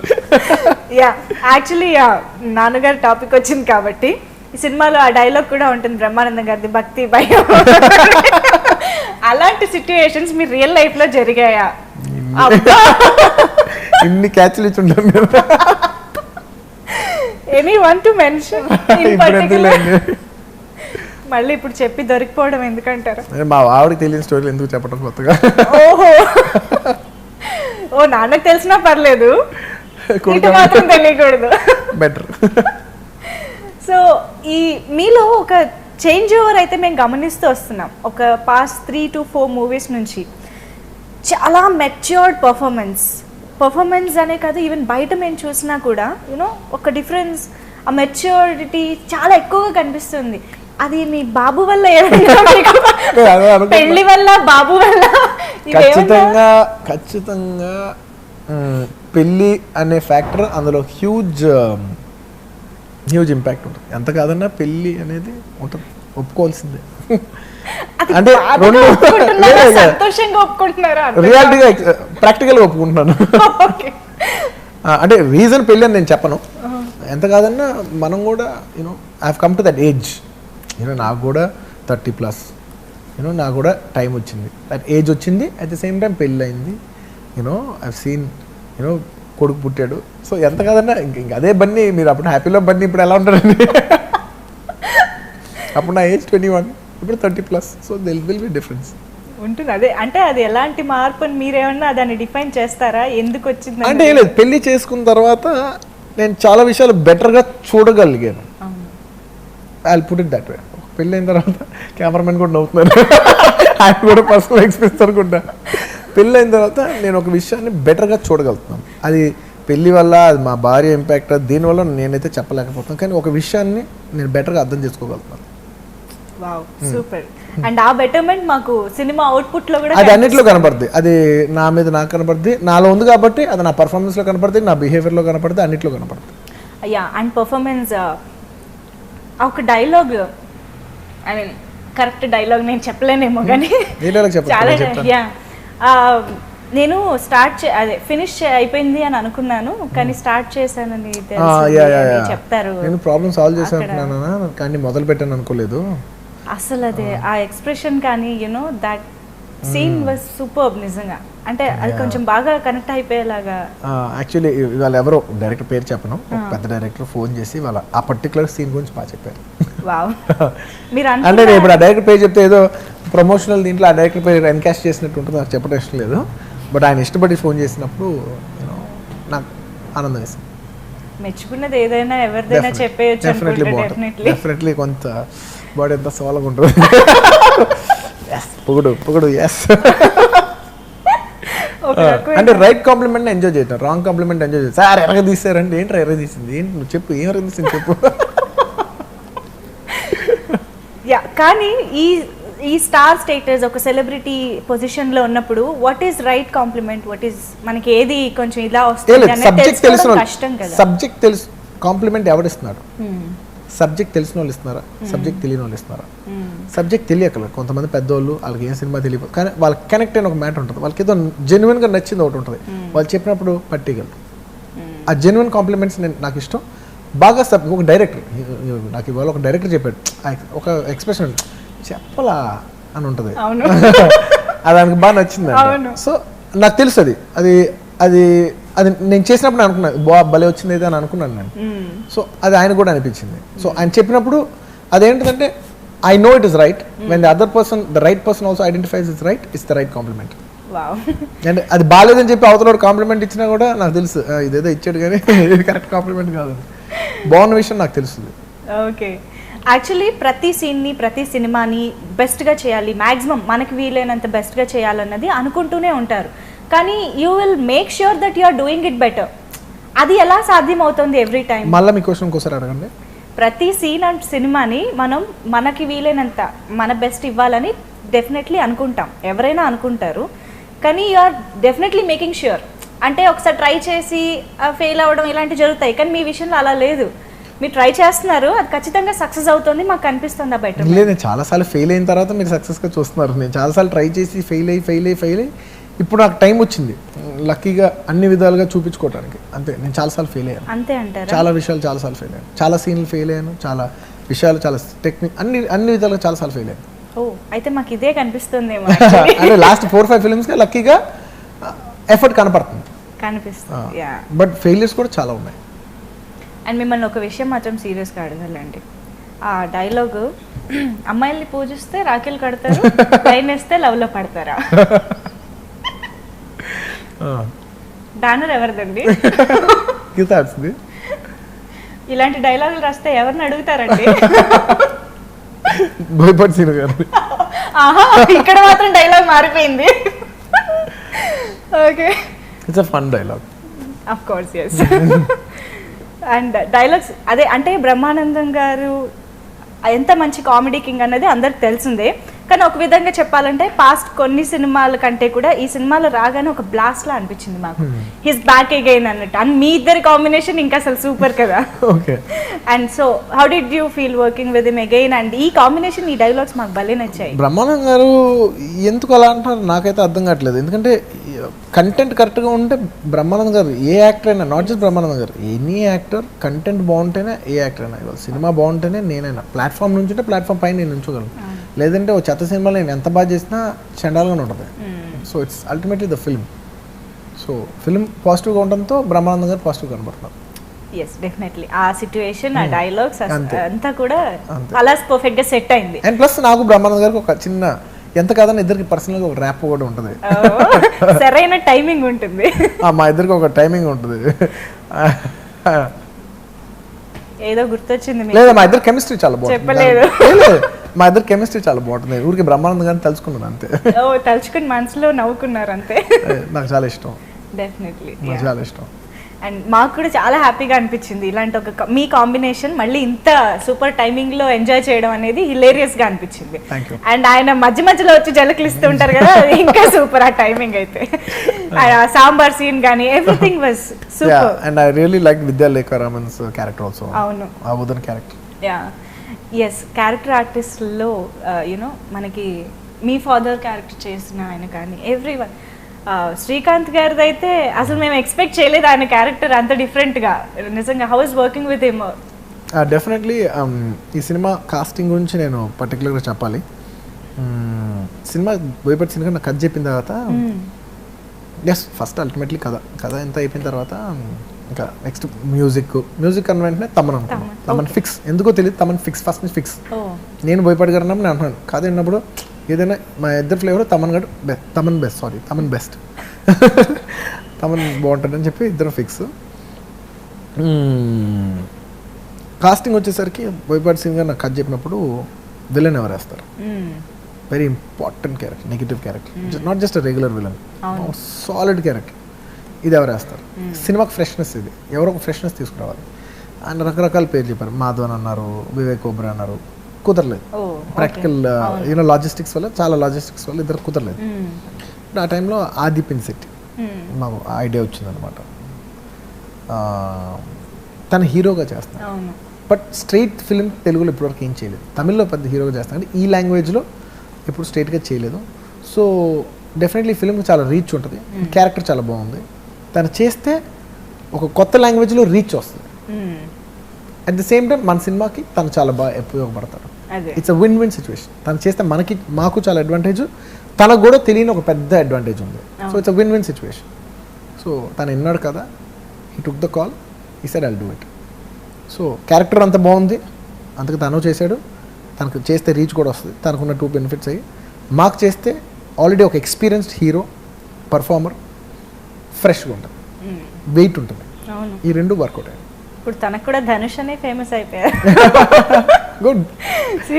యా, యాక్చువల్లీ నాన్నగారు టాపిక్ వచ్చింది కాబట్టి ఈ సినిమాలో ఆ డైలాగ్ కూడా ఉంటుంది, బ్రహ్మానందం గారిది, భక్తి భయం. అలాంటి సిచ్యువేషన్స్ మీ రియల్ లైఫ్ లో జరిగాయా? ఇన్ని క్యాచ్లు ఇచ్చి ఉంటాను. Any one to mention? మళ్ళీ ఇప్పుడు చెప్పి దొరికిపోవడం ఎందుకంటారు? మా ఆవిడకి తెలియని స్టోరీలు ఎందుకు చెప్పడం కొత్తగా? ఓహో, ఓ నాన్నకు తెలిసినా పర్లేదు, ఇటు మాత్రం తెలియకూడదు. బెటర్. సో ఈ మీలో ఒక చేంజ్ ఓవర్ అయితే మేము గమనిస్తూ వస్తున్నాం. ఒక పాస్ట్ 3 to 4 మూవీస్ నుంచి చాలా మెచ్యూర్డ్ పర్ఫార్మెన్స్ అనే కాదు, ఈవెన్ బయట మేము చూసినా కూడా యూనో ఒక డిఫరెన్స్, ఆ మెచ్యూరిటీ చాలా ఎక్కువగా కనిపిస్తుంది. అది మీ బాబు వల్ల పెళ్లి వల్ల, బాబు వల్ల? ఖచ్చితంగా పెళ్ళి అనే ఫ్యాక్టర్ అందులో హ్యూజ్ ఇంపాక్ట్ ఉంటుంది. ఎంత కాదన్నా పెళ్ళి అనేది ఉంటుంది, ఒప్పుకోవాల్సిందే. అంటే రియాలిటీగా ప్రాక్టికల్గా ఒప్పుకుంటున్నాను. అంటే రీజన్ పెళ్ళి అని నేను చెప్పను. ఎంత కాదన్నా మనం కూడా you know I have come to that age. You know నాకు కూడా 30+. యూనో నాకు కూడా టైం వచ్చింది, దట్ ఏజ్ వచ్చింది. అట్ ద సేమ్ టైం పెళ్ళి అయింది. You know I have seen you know కొడుకు పుట్టాడు. సో ఎంత కాదన్నా ఇంక అదే బన్నీ. మీరు అప్పుడు హ్యాపీలో బన్నీ, ఇప్పుడు ఎలా ఉంటారండి? అప్పుడు నా ఏజ్ 21, ఇప్పుడు 30+. So there will be difference ఉంటుంది. అదే అంటే అది ఎలాంటి మార్పు అని మీరేమన్నా దాన్ని డిఫైన్ చేస్తారా, ఎందుకు వచ్చింది అంటే? ఏం లేదు, పెళ్లి చేసుకున్న తర్వాత నేను చాలా విషయాలు బెటర్గా చూడగలిగాను. I will put it that way. పెళ్ళి అయిన తర్వాత కెమెరామెన్ కూడా నవ్వుతున్నారు, ఆయన కూడా పర్సనల్ ఎక్స్పీరియన్స్ అనుకుంటా. పెళ్ళి అయిన తర్వాత నేను ఒక విషయాన్ని బెటర్గా చూడగలుగుతున్నాను. అది పెళ్ళి వల్ల, అది మా భార్య ఇంపాక్ట్, దీనివల్ల నేనైతే చెప్పలేకపోతున్నాను, కానీ ఒక విషయాన్ని నేను బెటర్గా అర్థం చేసుకోగలుగుతాను. Wow, super. అండ్ ఆ బెటర్మెంట్ మాకు సినిమా అవుట్పుట్ లో కూడా అది అన్నిట్లో కనపడుతుంది. అది నా మీద నాకు కనపడుతుంది, నాలో ఉంది కాబట్టి అది నా పర్ఫార్మెన్స్ లో కనపడుతుంది, నా బిహేవియర్ లో కనపడుతుంది, అన్నిట్లో కనపడుతుంది. అయ్యా, అండ్ పర్ఫార్మెన్స్ ఒక dialogue, I mean correct dialogue నేను చెప్పలేనేమో కానీ చాలా, యా, నేను అదే ఫినిష్ అయిపోయింది అని అనుకున్నాను, కానీ స్టార్ట్ చేశానని చెప్తారు. నేను ప్రాబ్లమ్ సాల్వ్ చేశాను కానీ మొదలు పెట్టాను అనుకోలేదు. అసలు అదే ఆ ఎక్స్ప్రెషన్ కానీ you know that scene was superb నిజంగా. అంటే అది కొంచెం బాగా కనెక్ట్ అయిపోయేలాగా. యాక్చువల్లీ ఇవాళ ఎవరో డైరెక్టర్ పేరు చెప్పను, ఒక పెద్ద డైరెక్టర్ ఫోన్ చేసి వాళ్ళ ఆ పర్టికులర్ సీన్ గురించి బాగా చెప్పారు. వావ్. మీరు అంటే నేను ఇప్పుడు ఆ డైరెక్టర్ పేరు చెప్తే ఏదో ప్రమోషనల్ దీంట్లో ఆ డైరెక్టర్ పేరు ఎన్కాస్ట్ చేసినట్టు ఉంటుంది, నాకు చెప్పడం ఇష్టం లేదు. బట్ ఆయన ఇష్టపడి ఫోన్ చేసినప్పుడు నాకు ఆనందం వేసింది. మెచ్చుకున్నది ఏదైనా ఎవరిదైనా చెప్పేయచ్చు. డెఫినెట్లీ కొంత బాడీ ఎంత సోలగా ఉంటుంది. పొగడు ఎస్. అంటే రైట్ కాంప్లిమెంట్ ఎంజాయ్ చేద్దాం, రాంగ్ కాంప్లిమెంట్ ఎంజాయ్ చేద్దాం. సార్ ఎరగ తీసారంటే ఏంట్రా ఎరగ తీసింది, ఏంటి నువ్వు చెప్పు, ఏం ఎరగ తీసింది చెప్పు. కానీ ఈ స్టార్ స్టేటస్ ఒక సెలబ్రిటీ పొజిషన్ లో ఉన్నప్పుడు what is right compliment, what is మనకి ఏది కొంచెం ఇలా వస్తుంది సబ్జెక్ట్ తెలిసిన కష్టం కదా. సబ్జెక్ట్ తెలుసు కాంప్లిమెంట్ ఎవరిస్తున్నారు, సబ్జెక్ట్ తెలిసిన వాళ్ళు ఇస్తున్నారా, సబ్జెక్ట్ తెలియని వాళ్ళు ఇస్తున్నారా. సబ్జెక్ట్ తెలియకలేదు కొంతమంది పెద్దోళ్ళు, వాళ్ళకి ఏం సినిమా తెలియదు కానీ వాళ్ళకి కనెక్ట్ అయిన ఒక మ్యాటర్ ఉంటుంది, వాళ్ళకి ఏదో జెన్యున్గా నచ్చింది ఒకటి ఉంటుంది, వాళ్ళు చెప్పినప్పుడు పట్టిగలరు. ఆ జెన్యున్ కాంప్లిమెంట్స్ నాకు ఇష్టం బాగా. ఒక డైరెక్టర్ నాకు ఇవాళ ఒక డైరెక్టర్ చెప్పాడు, ఒక ఎక్స్ప్రెషన్ చెప్పలా అని ఉంటుంది, అది ఆయనకు బాగా నచ్చింది. సో నాకు తెలుసు అది అది అది అది నేను చేసినప్పుడు అనుకున్నా భలే వచ్చింది అయితే అని అనుకున్నాను నేను. సో అది ఆయన కూడా అనిపించింది. సో ఆయన చెప్పినప్పుడు అదేంటంటే I know it is right, when the other person the right person also identifies is right, it's the right compliment. అంటే అది బాగాలేదని చెప్పి అవతల కాంప్లిమెంట్ ఇచ్చినా కూడా నాకు తెలుసు ఇదేదో ఇచ్చాడు కానీ ఇది కరెక్ట్ కాంప్లిమెంట్ కాదు, బాగున్న విషయం నాకు తెలుస్తుంది. ఓకే. యాక్చువల్లీ ప్రతి సీన్ని ప్రతి సినిమాని బెస్ట్గా చేయాలి, మ్యాక్సిమం మనకి వీలైనంత బెస్ట్గా చేయాలన్నది అనుకుంటూనే ఉంటారు. కానీ you will make sure that you are doing it better. అది ఎలా సాధ్యం అవుతుంది ఎవ్రీ టైం? మళ్ళీ మీ క్వశ్చన్ ఇంకోసారి అడగండి. ప్రతి సీన్ అండ్ సినిమాని మనం మనకి వీలైనంత మన బెస్ట్ ఇవ్వాలని డెఫినెట్లీ అనుకుంటాం, ఎవరైనా అనుకుంటారు. కానీ you are definitely making sure. అంటే ఒకసారి ట్రై చేసి ఫెయిల్ అవ్వడం ఇలాంటివి జరుగుతాయి, కానీ మీ విషయంలో అలా లేదు. మీరు ట్రై చేస్తున్నారు, అది ఖచ్చితంగా సక్సెస్ అవుతుంది, మాకు కనిపిస్తుంది ఆ బయట. లేదు, నేను చాలాసార్లు ఫెయిల్ అయిన తర్వాత మీరు సక్సెస్గా చూస్తున్నారు. నేను చాలాసార్లు ట్రై చేసి ఫెయిల్ అయ్యి ఇప్పుడు నాకు టైం వచ్చింది లక్కీగా అన్ని విధాలుగా చూపించుకోవడానికి. అంతే, నేను చాలాసార్లు ఫెయిల్ అయ్యాను. అంతే అంటారు. చాలా విషయాలు చాలాసార్లు ఫెయిల్ అయ్యాను, చాలా సీన్లు ఫెయిల్ అయ్యాను, చాలా విషయాలు చాలా టెక్నిక్ అన్ని విధాలుగా చాలాసార్లు ఫెయిల్ అయ్యాను. ఓ, అయితే మాకు ఇదే కనిపిస్తుంది. అంటే లాస్ట్ 4-5 ఫిల్మ్స్గా లక్కీగా ఎఫర్ట్ కనిపిస్తుంది, బట్ ఫెయిల్యూర్స్ కూడా చాలా ఉన్నాయి. అండ్ మిమ్మల్ని ఒక విషయం మాత్రం సీరియస్గా అడగాలండి. ఆ డైలాగ్, అమ్మాయిల్ని పూజిస్తే రాఖీలు కడతారు, లైన్ వేస్తే లవ్లో పడతారా? బ్యానర్ ఎవరిదండి? ఇలాంటి డైలాగులు రాస్తే ఎవరిని అడుగుతారండి? బోయపాటి సీను గారు. ఇక్కడ మాత్రం డైలాగ్ మారిపోయింది. Okay, it's a fun dialogue. Of course, yes. And dialogues అదే, అంటే బ్రహ్మానందం గారు ఎంత మంచి కామెడీ కింగ్ అన్నది అందరికి తెలిసిందే. కానీ ఒక విధంగా చెప్పాలంటే పాస్ట్ కొన్ని సినిమాల కంటే కూడా ఈ సినిమాలో రాగానే ఒక బ్లాస్ట్ లా అనిపించింది మాకు. హిస్ బ్యాక్ అగైన్ అన్నట్టు. అండ్ మీ ఇద్దరి కాంబినేషన్ ఇంకా అసలు సూపర్ కదా. And so how did you feel working with him again? And ఈ కాంబినేషన్, ఈ డైలాగ్స్ మాకు భలే నచ్చాయి. బ్రహ్మానందం గారు ఎందుకు అలా అంటారు నాకైతే అర్థం కావట్లేదు. ఎందుకంటే కంటెంట్ కరెక్ట్గా ఉంటే బ్రహ్మానందం గారు ఏ యాక్టర్ అయినా, నాట్ జస్ట్ బ్రహ్మానందం గారు, ఎనీ యాక్టర్ కంటెంట్ బాగుంటేనే ఏ యాక్టర్ అయినా, ఇవాళ సినిమా బాగుంటేనే నేనైనా ప్లాట్ఫామ్ నుంచి ఉంటే ప్లాట్ఫామ్ పైన నేను ఉంచగలను. లేదంటే ఓ చెత్త సినిమాలో నేను ఎంత బాగా చేసినా చండాలుగానే ఉంటుంది. So it's ultimately the film. So film పాజిటివ్గా ఉండడంతో బ్రహ్మానందం గారు పాజిటివ్గా కనబడుతున్నారు. Yes, definitely. ఆ సిచ్యువేషన్, ఆ డైలాగ్స్ అంతా కూడా అలా పర్ఫెక్ట్గా సెట్ అయింది. అండ్ ప్లస్ నాకు బ్రహ్మానందం గారికి ఒక చిన్న, ఎంత కాదని ఇద్దరికి పర్సనల్గా ఒక ర్యాప్ కూడా ఉంటుంది. సరైన టైమింగ్ ఉంటుంది. మా ఇద్దరికి ఒక టైమింగ్ ఉంటుంది. ఏదో గుర్తొచ్చింది. లేదా మా ఇద్దరు కెమిస్ట్రీ చాలా బాగుంటుంది. చెప్పలేదు. మా ఇద్దరు కెమిస్ట్రీ చాలా బాగుంటుంది. ఊరికి బ్రహ్మానందం గారిని తలుచుకున్నాను అంతే. తలుచుకుని మనసులో నవ్వుకున్నారు అంతే. నాకు చాలా ఇష్టం. డెఫినెట్లీ చాలా ఇష్టం. అండ్ మాకు కూడా చాలా హ్యాపీగా అనిపించింది ఇలాంటి ఒక మీ కాంబినేషన్ మళ్ళీ ఇంత సూపర్ టైమింగ్ లో ఎంజాయ్ చేయడం అనేది హిలేరియస్ గా అనిపించింది. అండ్ ఆయన మధ్య మధ్యలో వచ్చి జలకులు ఇస్తూ ఉంటారు కదా, ఇంకా సూపర్ ఆ టైమింగ్ అయితే. సాంబార్ సీన్ గానీ everything was super. And I really like Vidyullekha Raman's character also. అవును, ఆ ఉదన్ క్యారెక్టర్. ఎస్, క్యారెక్టర్ ఆర్టిస్ట్లో యూనో మనకి మీ ఫాదర్ క్యారెక్టర్ చేసిన ఆయన కానీ ఎవ్రీవన్, శ్రీకాంత్ గారిది అయితే అసలు మేము ఎక్స్పెక్ట్ చేయలేదు ఆయన క్యారెక్టర్ అంత డిఫరెంట్గా. నిజంగా how is working with him? Definitely ఈ సినిమా కాస్టింగ్ గురించి నేను పర్టికులర్గా చెప్పాలి. సినిమా బోయపాటి సినిమా నాకు కథ చెప్పిన తర్వాత ఎస్ ఫస్ట్ అల్టిమేట్లీ కథ ఎంత అయిపోయిన తర్వాత ఇంకా నెక్స్ట్ మ్యూజిక్ అన్న వెంటనే తమన్ అనుకున్నాను. తమన్ ఫిక్స్, ఎందుకో తెలియదు, తమన్ ఫిక్స్, ఫస్ట్ నుంచి ఫిక్స్. నేను బోయపాటి గారు అన్నప్పుడు నేను అంటున్నాను కథ విన్నప్పుడు ఏదైనా మా ఇద్దరు ఫ్లేవర్ తమన్ బెస్ట్ తమన్ బాగుంటుందని చెప్పి ఇద్దరు ఫిక్స్. కాస్టింగ్ వచ్చేసరికి బోయపాటి సింగ్ గారు నాకు కథ చెప్పినప్పుడు విలన్ ఎవరు వేస్తారు, very important character, negative character, not just regular villain, solid character, ఇది ఎవరు వేస్తారు. సినిమాకి ఫ్రెష్నెస్, ఇది ఎవరో ఒక ఫ్రెష్నెస్ తీసుకురావాలి. ఆయన రకరకాల పేర్లు చెప్పారు, మాధవన్ అన్నారు, వివేక్ ఓబ్రా అన్నారు, కుదరలేదు. ప్రాక్టికల్ లాజిస్టిక్స్ వల్ల, చాలా లాజిస్టిక్స్ వల్ల ఇద్దరు కుదరలేదు. ఆ టైంలో ఆది పిన్సెట్టి మాకు ఐడియా వచ్చిందనమాట, తను హీరోగా చేస్తాను. బట్ స్ట్రైట్ ఫిలిం తెలుగులో ఇప్పటివరకు ఏం చేయలేదు, తమిళ్లో పెద్ద హీరోగా చేస్తాను, అంటే ఈ లాంగ్వేజ్లో ఇప్పుడు స్ట్రైట్గా చేయలేదు. సో డెఫినెట్లీ ఫిలింకి చాలా రీచ్ ఉంటుంది, క్యారెక్టర్ చాలా బాగుంది, తను చేస్తే ఒక కొత్త లాంగ్వేజ్లో రీచ్ వస్తుంది. అట్ ది సేమ్ టైం మన సినిమాకి తను చాలా బాగా ఉపయోగపడతాడు. It's a win win situation. తను చేస్తే మాకు చాలా అడ్వాంటేజ్, తనకు కూడా తెలియని ఒక పెద్ద అడ్వాంటేజ్ ఉంది. So it's a win win situation. So తను విన్నాడు కదా, he took the call, he said I'll do it. So character అంత బాగుంది, అందుకు తను చేశాడు, తనకు చేస్తే రీచ్ కూడా వస్తుంది, తనకున్న 2 బెనిఫిట్స్ అయ్యి. మాకు చేస్తే ఆల్రెడీ ఒక ఎక్స్పీరియన్స్డ్ హీరో, పర్ఫార్మర్, ఫ్రెష్గా ఉంటుంది, వెయిట్ ఉంటుంది, ఈ రెండు వర్కౌట్ అయ్యాయి. ఇప్పుడు తనకు కూడా ధనుష్ అనే ఫేమస్ అయిపోయారు. Good,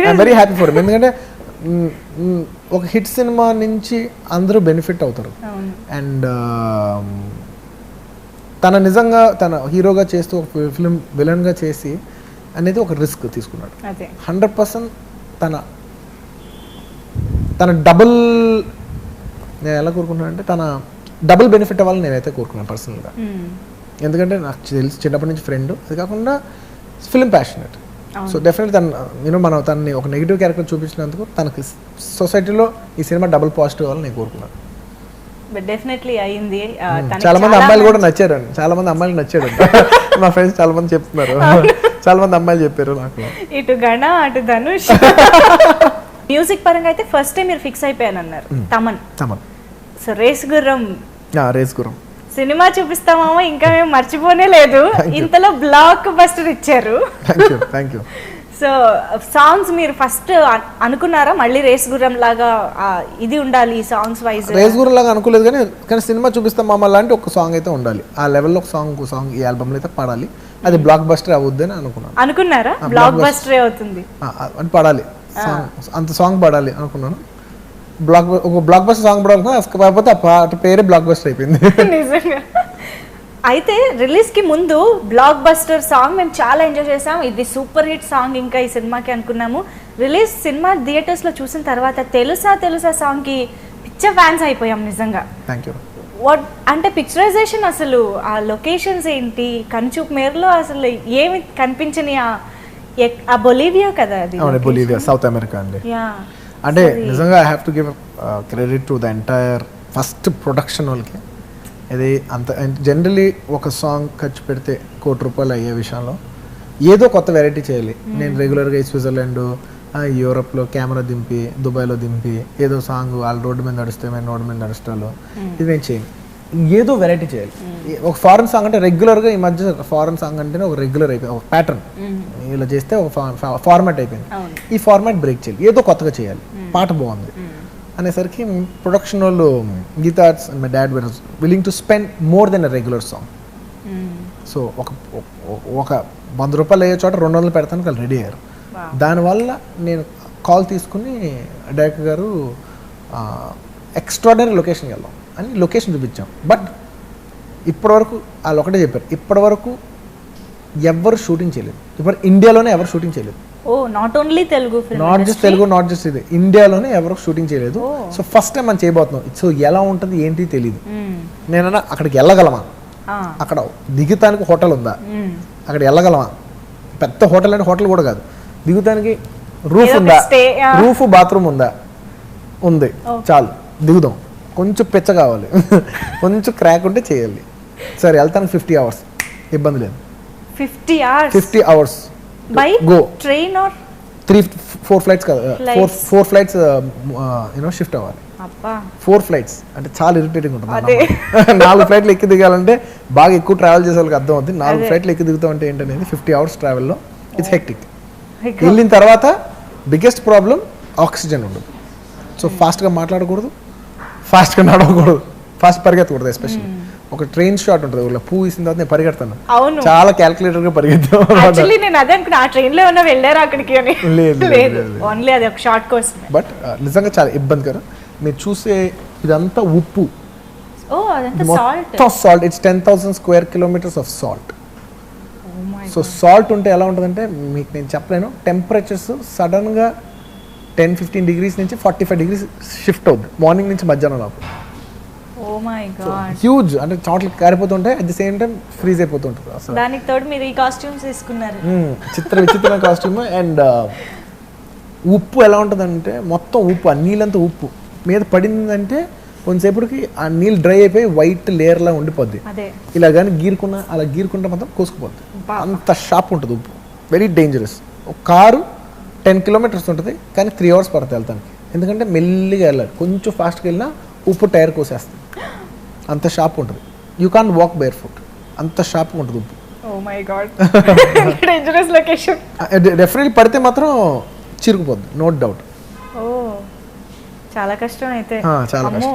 I'm very happy for him. ఎందుకంటే ఒక హిట్ సినిమా నుంచి అందరూ బెనిఫిట్ అవుతారు. అండ్ తన నిజంగా తన హీరోగా చేస్తూ ఒక ఫిలిం విలన్గా చేసి అనేది ఒక రిస్క్ తీసుకున్నాడు. 100% తన డబుల్, నేను ఎలా కోరుకుంటున్నాను అంటే తన డబుల్ బెనిఫిట్ అవ్వాలని నేనైతే కోరుకున్నాను పర్సనల్గా. ఎందుకంటే నాకు తెలిసి చిన్నప్పటి నుంచి ఫ్రెండ్, అది కాకుండా ఫిలిం ప్యాషనెట్. సో డెఫినెట్లీ మనం తనని ఒక నెగిటివ్ క్యారెక్టర్ చూపించినందుకు తనకి సొసైటీలో ఈ సినిమా డబుల్ పాజిటివ్ అవ్వాలని నేను కోరుకున్నాను. డెఫినెట్లీ అయింది. చాలా మంది అమ్మాయిలు కూడా నచ్చారండి, చాలా మంది అమ్మాయిలు నచ్చారండి. మా ఫ్రెండ్స్ చాలా మంది చెప్తున్నారు, చాలా మంది అమ్మాయిలు చెప్పారు నాకు. ఇటు గణ అటు ధనుష్. మ్యూజిక్ పరంగా అయితే ఫస్ట్ టైం మీరు ఫిక్స్ అయిపోయానన్నారు, తమన్. సో రేస్ గుర్రం సినిమా చూపిస్తామా, ఇంకా మేము మర్చిపోనే లేదు. ఇంతలో బ్లాక్ బస్టర్ ఇచ్చారు. Thank you. సో సాంగ్స్ మీరు ఫస్ట్ అనుకున్నారా మళ్ళీ రేస్ గుర్రం లాగా ఇది ఉండాలి సాంగ్స్ వైజ్? రేస్ గుర్రం లాగా అనుకోలేదు, కానీ సినిమా చూపిస్తాం మామ లాంటి ఒక సాంగ్ అయితే ఉండాలి, ఆ లెవెల్లో ఒక సాంగ్ ఈ ఆల్బమ్ లో అయితే పాడాలి, అది బ్లాక్ బస్టర్ అవుద్దని అనుకున్నారా? బ్లాక్ బస్టర్ అవుతుంది అని పాడాలి, అంత సాంగ్ పాడాలి అనుకున్నాను. ఒక బ్లాక్ బస్టర్ సాంగ్ పాడాలనుకున్నా, ఆ పాట పేరే బ్లాక్ బస్టర్ అయిపోయింది. నిజంగా. అయితే రిలీజ్కి ముందు బ్లాక్ బస్టర్ సాంగ్ మేము చాలా ఎంజాయ్ చేసాం, ఇది సూపర్ హిట్ సాంగ్ ఇంకా ఈ సినిమాకి అనుకున్నాము. రిలీజ్ సినిమా థియేటర్స్లో చూసిన తర్వాత తెలుసా సాంగ్కి పిచ్చ ఫ్యాన్స్ అయిపోయాం నిజంగా. Thank you. వాట్ అంటే పిక్చరైజేషన్, అసలు ఆ లొకేషన్స్ ఏంటి, కనుచూపు మేరలో అసలు ఏమి కనిపించని ఆ బొలీవియా కదా అది? బొలీవియా, సౌత్ అమెరికా అండి. అంటే నిజంగా I have to give credit to the entire first production వాళ్ళకి. ఇది అంత జనరలీ ఒక సాంగ్ ఖర్చు పెడితే ₹1,00,00,000 అయ్యే విషయంలో ఏదో కొత్త వెరైటీ చేయాలి. నేను రెగ్యులర్గా ఈ స్విట్జర్లాండ్, యూరోప్లో కెమెరా దింపి, దుబాయ్లో దింపి ఏదో సాంగ్ వాళ్ళు రోడ్డు మీద నడుస్తే మేము రోడ్డు మీద నడుస్తాలో, ఇది నేను చేయను, ఏదో వెరైటీ చేయాలి. ఒక ఫారెన్ సాంగ్ అంటే రెగ్యులర్గా ఈ మధ్య ఫారెన్ సాంగ్ అంటేనే ఒక రెగ్యులర్ అయిపోయింది, ఒక ప్యాటర్న్, ఇలా చేస్తే ఒక ఫార్మాట్ అయిపోయింది. ఈ ఫార్మాట్ బ్రేక్ చేయాలి, ఏదో కొత్తగా చేయాలి, పాట బాగుంది అనేసరికి ప్రొడక్షన్ వాళ్ళు Geetha Arts and my dad were willing to spend more than a regular song. So ఒక ₹100 అయ్యే చోట 200 పెడతానికి వాళ్ళు రెడీ అయ్యారు. దానివల్ల నేను కాల్ తీసుకుని డైరెక్టర్ గారు ఎక్స్ట్రాడనరీ లొకేషన్కి వెళ్దాం అని లొకేషన్ చూపించాం. బట్ ఇప్పటివరకు వాళ్ళు ఒకటే చెప్పారు, ఇప్పటివరకు ఎవరు షూటింగ్ చేయలేదు, ఇప్పుడు ఇండియాలోనే ఎవరు షూటింగ్ చేయలేదు. Not only Telugu, not just Telugu, not just ఇది, ఇండియాలోనే ఎవరు షూటింగ్ చేయలేదు. సో ఫస్ట్ టైం మనం చేయబోతున్నాం. సో ఎలా ఉంటుంది ఏంటి తెలియదు. నేనన్నా అక్కడికి వెళ్ళగలమా, అక్కడ దిగుతానికి హోటల్ ఉందా, అక్కడ వెళ్ళగలమా, పెద్ద హోటల్ అంటే హోటల్ కూడా కాదు, దిగుతానికి రూఫ్ ఉందా, రూఫ్ బాత్రూమ్ ఉందా, ఉంది, చాలు దిగుదాం. కొంచెం పెచ్చ కావాలి, కొంచెం క్రాక్ ఉంటే చేయాలి. సరే వెళ్తానికి 50 hours, ఇబ్బంది లేదు. 50 hours by go train or 4 flights కదా, Flights. 4 ఫ్లైట్స్ షిఫ్ట్ అవ్వాలి. అబ్బా 4 ఫ్లైట్స్ అంటే చాలా ఇరిటేటింగ్ ఉంటుంది అదే. అన్నమాట. 4 ఫ్లైట్లు ఎక్కి దిగాలంటే బాగా ఎక్కువ ట్రావెల్ చేసే వాళ్ళకి అర్థం అవుతుంది. 4 ఫ్లైట్లు ఎక్కి దిగుతాం అంటే ఏంటనేది 50 అవర్స్ ట్రావెల్లో ఇట్స్ హెక్టిక్. వెళ్ళిన తర్వాత బిగ్గెస్ట్ ప్రాబ్లం ఆక్సిజన్ ఉండదు. సో ఫాస్ట్గా మాట్లాడకూడదు, ఫాస్ట్గా నడవకూడదు, ఫాస్ట్ పరిగెత్తకూడదు. ఎస్పెషల్లీ ఒక ట్రైన్ షాట్ ఉంటుంది, ఊళ్ళో పువ్వు ఇసిన తర్వాత నేను పరిగెడతాను, అవును. చాలా క్యాల్కులేటర్గా పరిగెత్తాను. యాక్చువల్లీ నేను అదే అనుకున్నా, ఆ ట్రైన్ లో ఏమన్నా వెళ్ళారా అక్కడికి అని. లేదు, లేదు, ఓన్లీ అది ఒక షార్ట్ కోసమే. బట్ నిజంగా చాలా ఇబ్బందికరం. మీరు చూసే ఇదంతా ఉప్పు, ఓ అదంతా సాల్ట్. మొత్తం salt. It's 10,000 square kilometres of salt. Oh my so salt ఉంటే ఎలా ఉంటుందంటే మీకు నేను చెప్పలేను. టెంపరేచర్స్ సడన్గా 10-15 డిగ్రీస్ నుంచి 45 డిగ్రీస్ షిఫ్ట్ అవుద్ది మార్నింగ్ నుంచి మధ్యాహ్నం లోపు. ఓ మై గాడ్. హ్యూజ్ అంటే చోట్లకి కారిపోతుంటాయి, at the same time freeze అయిపోతుంటుంది అసలు. దానికి తోడు మీరు ఈ కాస్ట్యూమ్స్ తీసుకున్నారు. విచిత్రమైన కాస్ట్యూమ్. అండ్ ఉప్పు ఎలా ఉంటుందంటే మొత్తం ఉప్పు, ఆ నీళ్ళంతా ఉప్పు మీద పడిందంటే కొంతసేపటికి ఆ నీళ్ళు డ్రై అయిపోయి వైట్ లేయర్లా ఉండిపోద్ది. అదే ఇలా కానీ అలా గీరుకుంటే మొత్తం కోసుకుపోద్ది. అంత షార్ప్ ఉంటుంది ఉప్పు, వెరీ డేంజరస్. ఒక కారు 10 కిలోమీటర్స్ ఉంటుంది కానీ 3 అవర్స్ పడుతుంది వెళ్తానికి. ఎందుకంటే మెల్లిగా వెళ్ళాలి, కొంచెం ఫాస్ట్గా వెళ్ళినా ఉప్పు టైర్ కోసేస్తుంది. అంత షార్ప్ ఉంటుంది. You can walk barefoot, అంత షార్ప్గా ఉంటుంది ఉప్పు. Oh my god, dangerous location. Definitely పడితే మాత్రం చిరుకుపోద్ది, నో డౌట్. ఓ చాలా కష్టం అయితే. చాలా అమ్మో,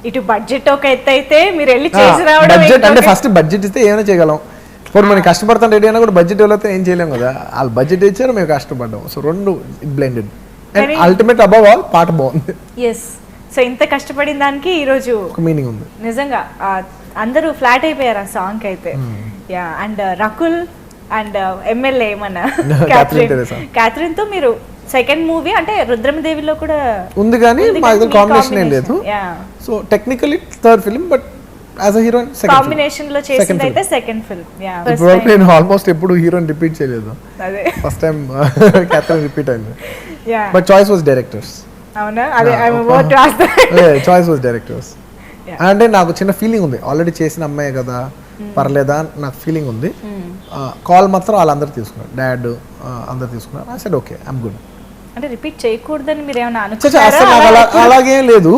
ఇటు బడ్జెట్ ఒక ఎత్తు అయితే మీరు వెళ్ళి చేసి రావడం. బడ్జెట్ అంటే ఫస్ట్ బడ్జెట్ ఇస్తే ఏమైనా చేయగలం. ఇప్పుడు మనం కష్టపడతాం రెడీ అయినా కూడా బడ్జెట్ వెళ్ళితే ఏం చేయలేం కదా. వాళ్ళు బడ్జెట్ ఇచ్చారు, మేము కష్టపడ్డాం. సో రెండు blended. And ultimate above all పాట బాగుంది. ఎస్. సో ఇంత కష్టపడిన దానికి ఈరోజు ఒక మీనింగ్ ఉంది నిజంగా. అందరూ ఫ్లాట్ అయిపోయారు ఆ సాంగ్ అయితే. Yeah. And Rakul and MLA మన క్యాథరిన్ తో మీరు సెకండ్ మూవీ అంటే రుద్రమదేవిలో కూడా ఉంది కానీ మా దగ్గర కాంబినేషన్ ఏం లేదు. So technically third film, but as a heroine combination లో చేసింది అయితే సెకండ్ ఫిల్మ్. యా. ఇప్పుడు నేను ఆల్మోస్ట్ ఎప్పుడు హీరోయిన్ రిపీట్ చేయలేదు. అదే ఫస్ట్ టైం క్యాథరిన్ రిపీట్ అయింది. Yeah. But choice was directors. అవునా? అదే I am about to ask that. Choice was directors. అంటే నాకు చిన్న ఫీలింగ్ ఉంది, ఆల్రెడీ చేసిన అమ్మాయి కదా పర్లేదా నాకు ఫీలింగ్ ఉంది. కాల్ మాత్రం వాళ్ళందరూ తీసుకున్నారు, డాడ్ అందరు తీసుకున్నారు. I said okay, I'm good. అంటే రిపీట్ చేయకూడదని మీరు ఏమైనా అసలు అలాగేం లేదు.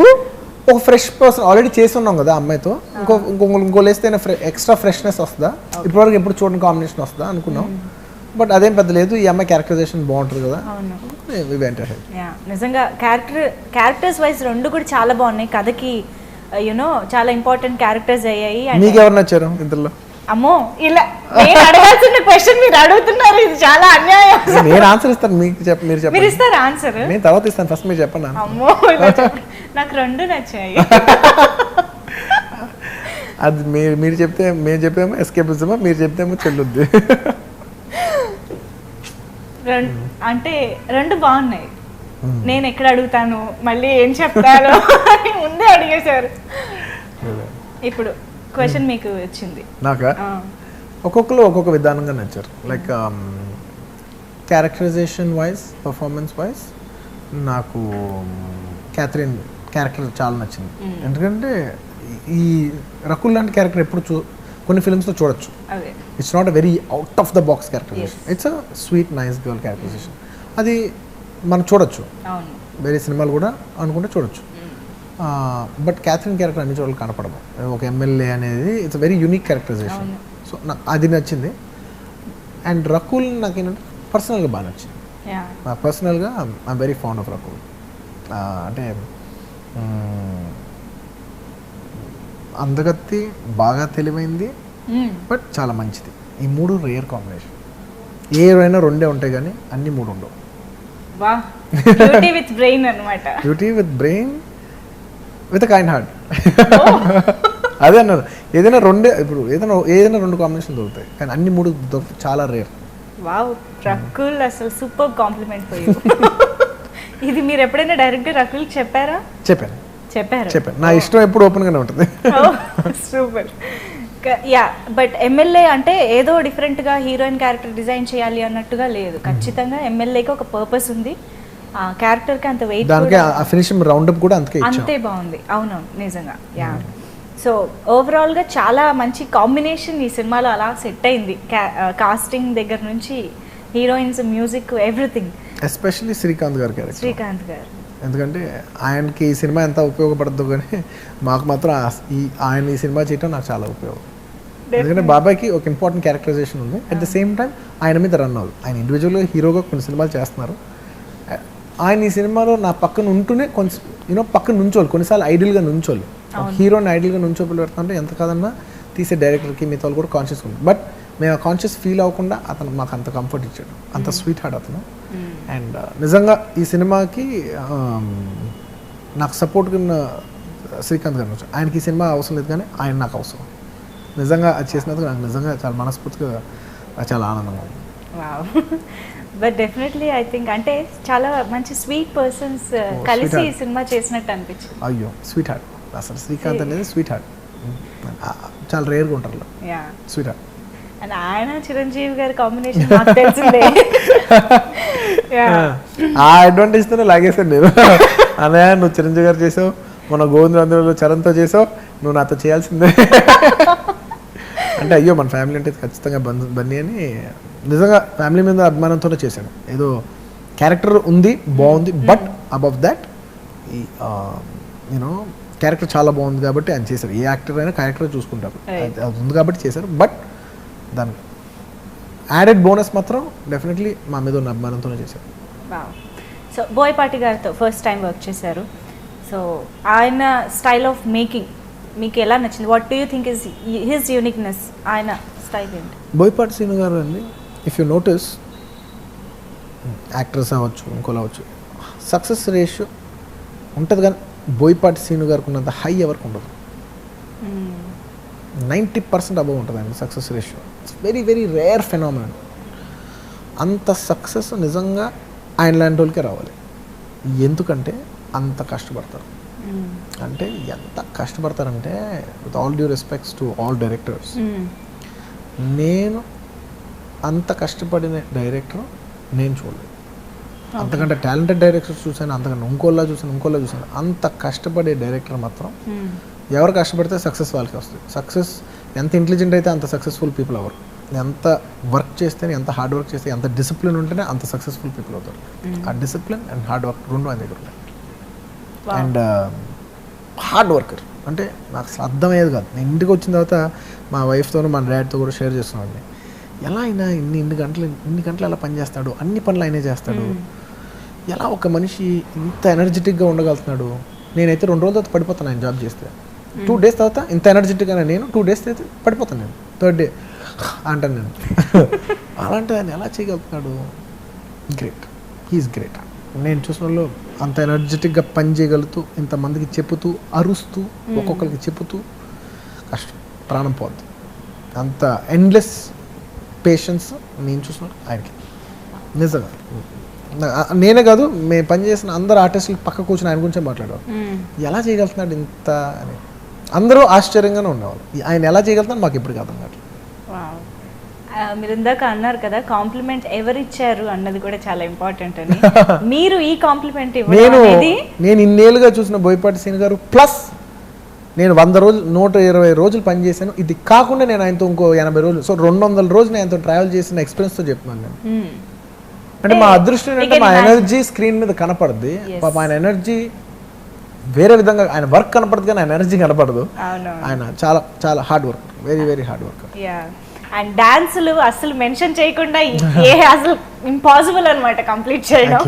ఒక ఫ్రెష్ పర్సన్ ఆల్రెడీ చేసి ఉన్నాం కదా అమ్మాయితో, ఇంకో లేస్తే ఎక్స్ట్రా ఫ్రెష్నెస్ వస్తుందా, ఇప్పటివరకు ఎప్పుడు చూడని కాంబినేషన్ వస్తుందా అనుకున్నాం. బట్ అదేం పెద్ద లేదు, ఈ అమ్మాయి క్యారెక్టరైజేషన్ బాగుంటుంది కదా. నిజంగా క్యారెక్టర్స్ వైజ్ రెండు కూడా చాలా బాగున్నాయి. కథకి యునో చాలా ఇంపార్టెంట్ క్యారెక్టర్స్ అయ్యాయి. మీకు ఎవరు నచ్చారు ఇందులో? అమ్మో, ఇలా నేను అడగాల్సిన క్వశ్చన్ మీరు అడుగుతున్నారు, ఇది చాలా అన్యాయం. నేను ఆన్సర్ ఇస్తాను, మీరు చెప్పండి. మీరు ఇస్తారా ఆన్సర్? నేను తర్వాత ఇస్తాను, ఫస్ట్ మీరు చెప్పండి. అమ్మో, నాకు రెండు నచ్చాయి. అది మీరు చెప్తే మేము చెప్పేమో ఎస్కేపిజమా, మీరు చెప్తేమో చెల్లుద్ది. అంటే రెండు బాగున్నాయి. నేను ఎక్కడ అడుగుతాను మళ్ళీ ఏం చెప్తాను అని ముందే అడిగేశారు. ఇప్పుడు క్వశ్చన్ మీకు వచ్చింది. నాకా? ఒక్కొక్కరు ఒక్కొక్క విధానంగా నచ్చారు. Like characterisation wise, performance wise నాకు క్యాథరిన్ క్యారెక్టర్ చాలా నచ్చింది. ఎందుకంటే ఈ రకుల్ లాంటి క్యారెక్టర్ ఎప్పుడు కొన్ని ఫిల్మ్స్లో చూడొచ్చు. It's not a very out of the box characterisation, it's a sweet nice girl characterisation. అది మనం చూడొచ్చు, వేరే సినిమాలు కూడా అనుకుంటే చూడొచ్చు. బట్ క్యాథరిన్ క్యారెక్టర్ అన్ని చోట్ల కనపడదు. ఒక ఎమ్మెల్యే అనేది ఇట్స్ వెరీ యూనిక్ క్యారెక్టరైజేషన్. సో నాకు అది నచ్చింది. అండ్ రకుల్ నాకు ఏంటంటే పర్సనల్గా బాగా నచ్చింది. నాకు పర్సనల్గా I'm very fond of Rakul. అంటే అందగత్తి, బాగా తెలివైంది, బట్ చాలా మంచిది. ఈ మూడు రేర్ కాంబినేషన్. ఏవైనా రెండే ఉంటాయి కానీ అన్ని మూడు ఉండవు. బ్యూటీ విత్ బ్రెయిన్ అన్నమాట. Beauty with brain with kind heart. అదే అన్నారు, ఏదైనా రెండే, ఇప్పుడు ఏదైనా రెండు కాంబినేషన్ దొరుకుతాయి కానీ అన్ని మూడు దొరుకుతాయి, చాలా రేర్. వావ్, రకుల్ అసలు సూపర్ కాంప్లిమెంట్ ఫర్ యు. ఇది మీరు ఎప్పుడైనా డైరెక్ట్ గా రకుల్ చెప్పారా? చెప్పాను. నా ఇష్టం ఎప్పుడు ఓపెన్ గానే ఉంటుంది. సూపర్. యా. బట్ ఎమ్మెల్యే అంటే ఏదో డిఫరెంట్ గా హీరోయిన్ క్యారెక్టర్ డిజైన్ చేయాలి అన్నట్టుగా లేదు. ఖచ్చితంగా ఎమ్మెల్యేకి ఒక పర్పస్ ఉంది. ఆ క్యారెక్టర్ కి అంత వెయిట్, దానికి ఆ ఫినిషింగ్ రౌండ్ అప్ కూడా అంతే బాగుంది. అవునవును, నిజంగా. యా. సో ఓవరాల్ గా చాలా మంచి కాంబినేషన్ ఈ సినిమాలో అలా సెట్ అయింది. కాస్టింగ్ దగ్గర నుంచి heroines, music, everything. Especially Srikanth గారి క్యారెక్టర్. శ్రీకాంత్ గారు ఎందుకంటే ఆయనకి ఈ సినిమా ఎంత ఉపయోగపడద్దు కానీ మాకు మాత్రం ఆయన ఈ సినిమా చేయటం నాకు చాలా ఉపయోగం. ఎందుకంటే బాబాయ్కి ఒక ఇంపార్టెంట్ క్యారెక్టరైజేషన్ ఉంది. అట్ ద సేమ్ టైం ఆయన మీద రన్ అవ్వాలి. ఆయన ఇండివిజువల్గా హీరోగా కొన్ని సినిమాలు చేస్తున్నారు. ఆయన ఈ సినిమాలో నా పక్కన ఉంటూనే కొంచెం పక్కన నుంచోవాలి, కొన్నిసార్లు ఐడియల్గా నుంచోవాలి. హీరోని ఐడియల్గా నుంచోపలు పెడుతుంటే ఎంత కాదన్నా తీసే డైరెక్టర్కి మిగతా వాళ్ళు కూడా కాన్షియస్ ఉంది. బట్ మేము ఆ కాన్షియస్ ఫీల్ అవ్వకుండా అతను మాకు అంత కంఫర్ట్ ఇచ్చాడు, అంత స్వీట్ హార్ట్ అతను. అండ్ నిజంగా ఈ సినిమాకి నాకు సపోర్ట్గా ఉన్న శ్రీకాంత్ గారు వచ్చాడు. ఆయనకి ఈ సినిమా అవసరం లేదు కానీ ఆయన నాకు అవసరం. నిజంగా అది చేసినందుకు నాకు నిజంగా చాలా మనస్ఫూర్తిగా చాలా ఆనందంగా ఉంది. బట్ డెఫినెట్లీ ఐ థింక్ అంటే చాలా మంచి స్వీట్ పర్సన్స్ కలిసి ఈ సినిమా చేసినట్టు అనిపించింది. అయ్యో స్వీట్ హార్ట్, అసలు శ్రీకాంత్ అనేది స్వీట్ హార్ట్, చాలా రేర్గా ఉంటారు స్వీట్ హార్ట్. అండ్ ఆయన చిరంజీవి గారి కాంబినేషన్ నాకు తెలిసిందే. ఆ అడ్వాంటేజ్తోనే లాగేశాను నేను. అన్నయ్య నువ్వు చిరంజీవి గారు చేసావు, మన గోవిందరాజులో చరణ్తో చేసావు, నువ్వు నాతో చేయాల్సిందే అంటే అయ్యో మన ఫ్యామిలీ అంటే ఖచ్చితంగా బన్నీ అని నిజంగా ఫ్యామిలీ మీద అభిమానంతోనే చేశాను. ఏదో క్యారెక్టర్ ఉంది బాగుంది, బట్ అబవ్ దాట్ ఈ యూనో క్యారెక్టర్ చాలా బాగుంది కాబట్టి ఆయన చేశారు. ఏ యాక్టర్ అయినా క్యారెక్టర్ చూసుకుంటారు, అది ఉంది కాబట్టి చేశారు. బట్ దాని యాడెడ్ బోనస్ మాత్రం డెఫినెట్లీ మా మీద ఉన్న అభిమానంతోనే చేశారు. సో బోయపాటి గారితో ఫస్ట్ టైం వర్క్ చేశారు. సో ఆయన స్టైల్ ఆఫ్ మేకింగ్ మీకు ఎలా నచ్చింది? What do you think is his uniqueness? ఆయన స్టైల్ ఏంటి? బోయపాటి శ్రీను గారు అండి, ఇఫ్ యూ నోటీస్ యాక్టర్స్ అవ్వచ్చు ఇంకోలా అవ్వచ్చు, సక్సెస్ రేషియో ఉంటుంది కానీ బోయపాటి శ్రీను గారికి ఉన్నంత హై ఎవరికి ఉండదు. 90% అబవ్ ఉంటుందండి success ratio. It's very very rare phenomenon. అంత సక్సెస్ నిజంగా ఆయన లాంటి వాళ్ళకే రావాలి. ఎందుకంటే అంత కష్టపడతారు. అంటే ఎంత కష్టపడతారంటే with all due respects to all directors, నేను అంత కష్టపడిన డైరెక్టర్ నేను చూడలేదు. అంతకంటే టాలెంటెడ్ డైరెక్టర్స్ చూసాను, అంతకంటే ఇంకోలా చూసాను. అంత కష్టపడే డైరెక్టర్ మాత్రం ఎవరు కష్టపడితే సక్సెస్ వాళ్ళకి వస్తుంది. సక్సెస్ ఎంత ఇంటెలిజెంట్ అయితే అంత సక్సెస్ఫుల్ పీపుల్ అవ్వరు. ఎంత వర్క్ చేస్తే, ఎంత హార్డ్ వర్క్ చేస్తే, ఎంత డిసిప్లిన్ ఉంటేనే అంత సక్సెస్ఫుల్ పీపుల్ అవుతారు. ఆ డిసిప్లిన్ అండ్ హార్డ్ వర్క్ రెండు ఆయన దగ్గర ఉన్నాయి. అండ్ హార్డ్ వర్కర్ అంటే నాకు అసలు అర్థమయ్యేది కాదు. నేను ఇంటికి వచ్చిన తర్వాత మా వైఫ్తోనూ మా డాడ్తో కూడా షేర్ చేస్తున్నాను, ఎలా అయినా ఇన్ని గంటలు ఎలా పని చేస్తాడు, అన్ని పనులు ఆయనే చేస్తాడు, ఎలా ఒక మనిషి ఇంత ఎనర్జెటిక్గా ఉండగలుగుతున్నాడు. నేనైతే 2 రోజుల తర్వాత పడిపోతాను ఆయన జాబ్ చేస్తే. 2 days తర్వాత ఇంత ఎనర్జెటిక్గా నేను 2 days అయితే పడిపోతాను. నేను 3rd day అంటాను నేను. అలాంటి ఆయన ఎలా చేయగలుగుతున్నాడు? Great, he's great. నేను చూసిన వాళ్ళు అంత ఎనర్జెటిక్గా పని చేయగలుగుతూ, ఇంతమందికి చెప్పుతూ, అరుస్తూ, ఒక్కొక్కరికి చెప్పుతూ కష్టం, ప్రాణం పోద్ది. అంత ఎండ్లెస్ పేషెన్స్ నేను చూసినాను ఆయనకి. నిజంగా నేనే కాదు, మేము పనిచేసిన అందరు ఆర్టిస్టులు పక్క కూర్చొని ఆయన గురించే మాట్లాడేవారు. ఎలా చేయగలుగుతున్నాడు ఇంత అని అందరూ ఆశ్చర్యంగానే ఉండేవాళ్ళు. ఆయన ఎలా చేయగలుగుతున్నాడు మాకు ఎప్పుడు అర్థం కాదు. మీరు ఇందాక అన్నారు కదా కాంప్లిమెంట్ ఎవరు ఇచ్చారు అన్నది కూడా చాలా ఇంపార్టెంట్ అని. మీరు ఈ కాంప్లిమెంట్ నేను ఇన్నేళ్ళుగా చూసిన బోయపాటి శ్రీను గారు ప్లస్ నేను 100 రోజులు 120 రోజులు పనిచేశాను. ఇది కాకుండా నేను ఆయనతో ఇంకో 80 రోజులు, సో 200 రోజులు ఆయనతో ట్రావెల్ చేసిన ఎక్స్పీరియన్స్తో చెప్తున్నాను నేను. అంటే మా అదృష్టం ఏంటంటే మా ఎనర్జీ స్క్రీన్ మీద కనపడుద్ది. ఆయన ఎనర్జీ వేరే విధంగా, ఆయన వర్క్ కనపడదు కానీ ఆయన ఎనర్జీ కనపడదు. ఆయన చాలా చాలా hard work, very very hard work. And డాన్సులు అసలు మెన్షన్ చేయకుండా అసలు ఇంపాసిబుల్ అనమాట కంప్లీట్ చేయడం.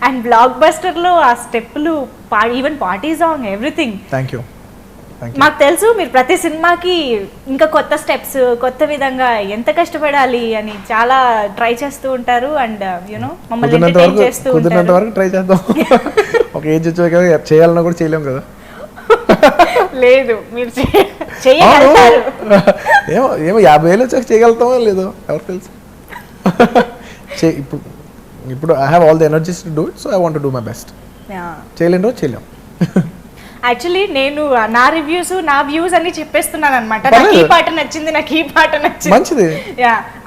అండ్ బ్లాక్ బస్టర్ లో ఆ స్టెప్లు, even party song, everything. Thank you. మాకు తెలుసు మీరు ప్రతి సినిమాకి ఇంకా కొత్త స్టెప్స్, కొత్త విధంగా ఎంత కష్టపడాలి అని చాలా ట్రై చేస్తూ ఉంటారు. అండ్ యూనో మమ్మల్ని ఎంటర్టైన్ చేస్తూ ఉంటారు. వరకు ట్రై చేద్దాం. ఒక ఏజ్ వచ్చాక చేయాలన్నా కూడా చేయలేం కదా. లేదు మీరు చేయగలుగుతారు. ఏమో 50 ఏళ్ళు వచ్చాక చేయగలుగుతామో లేదో ఎవరు తెలుసు. ఇప్పుడు I have all the energies to do it, so I want to do my best. చేయలేం రోజు చేయలేం. యాక్చువల్లీ నేను నా రివ్యూస్, నా వ్యూస్ అన్ని చెప్పేస్తున్నాను అనమాట. నాకు ఈ పాట నచ్చింది, నాకు ఈ పాట నచ్చింది. మంచిది.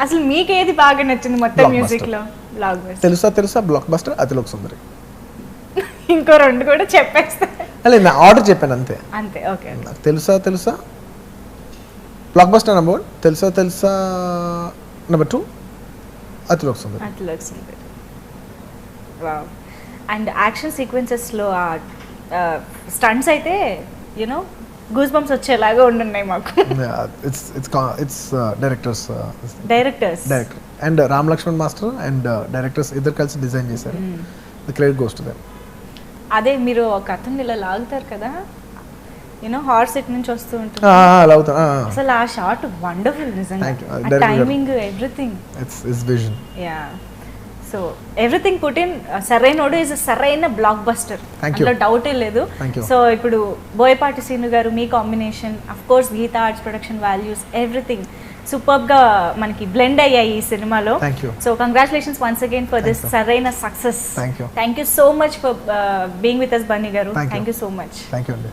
అసలు మీకు ఏది బాగా నచ్చింది మొత్తం మ్యూజిక్ లో? బ్లాక్ బస్టర్ తెలుసా బ్లాక్ బస్టర్, అతిలోక సుందరి. ఇంకో 2 కూడా చెప్పేస్తా. నా ఆర్డర్ చెప్పాను అంతే. ఓకే. నాకు తెలుసా బ్లాక్ బస్టర్ నెంబర్ 1, తెలుసా నెంబర్ 2, అతిలోక సుందరి. అతిలోక సుందరి. వావ్. అండ్ యాక్షన్ సీక్వెన్సెస్లో ఆ స్టంట్స్ అయితే యూనో గూస్ బంప్స్ వచ్చేలాగా ఉండున్నాయి మాకు. It's director and Ram Laxman master and directors ఇద్దరు కలిసి డిజైన్ చేశారు. The credit goes to them. అదే మీరు ఒక అతను ఇలా లాగుతారు కదా, యూనో హార్స్ ఇట్ నుంచి వస్తూ ఉంటుంది, అలా అవుతా. అసలు ఆ షాట్ వండర్ఫుల్ నిజంగా, timing everything. It's vision. Yeah, so everything put in. Sarrainodu is సరైన బ్లాక్ బస్టర్, అందులో డౌటే లేదు. సో ఇప్పుడు బోయపాటి సీను గారు మీ combination, of course Geetha Arts production values, everything super గా మనకి బ్లెండ్ అయ్యాయి ఈ సినిమాలో. So congratulations once again for this సరైన success. Thank you so much for being with us Bunny గారు. Thank you so much. Thank you అండి.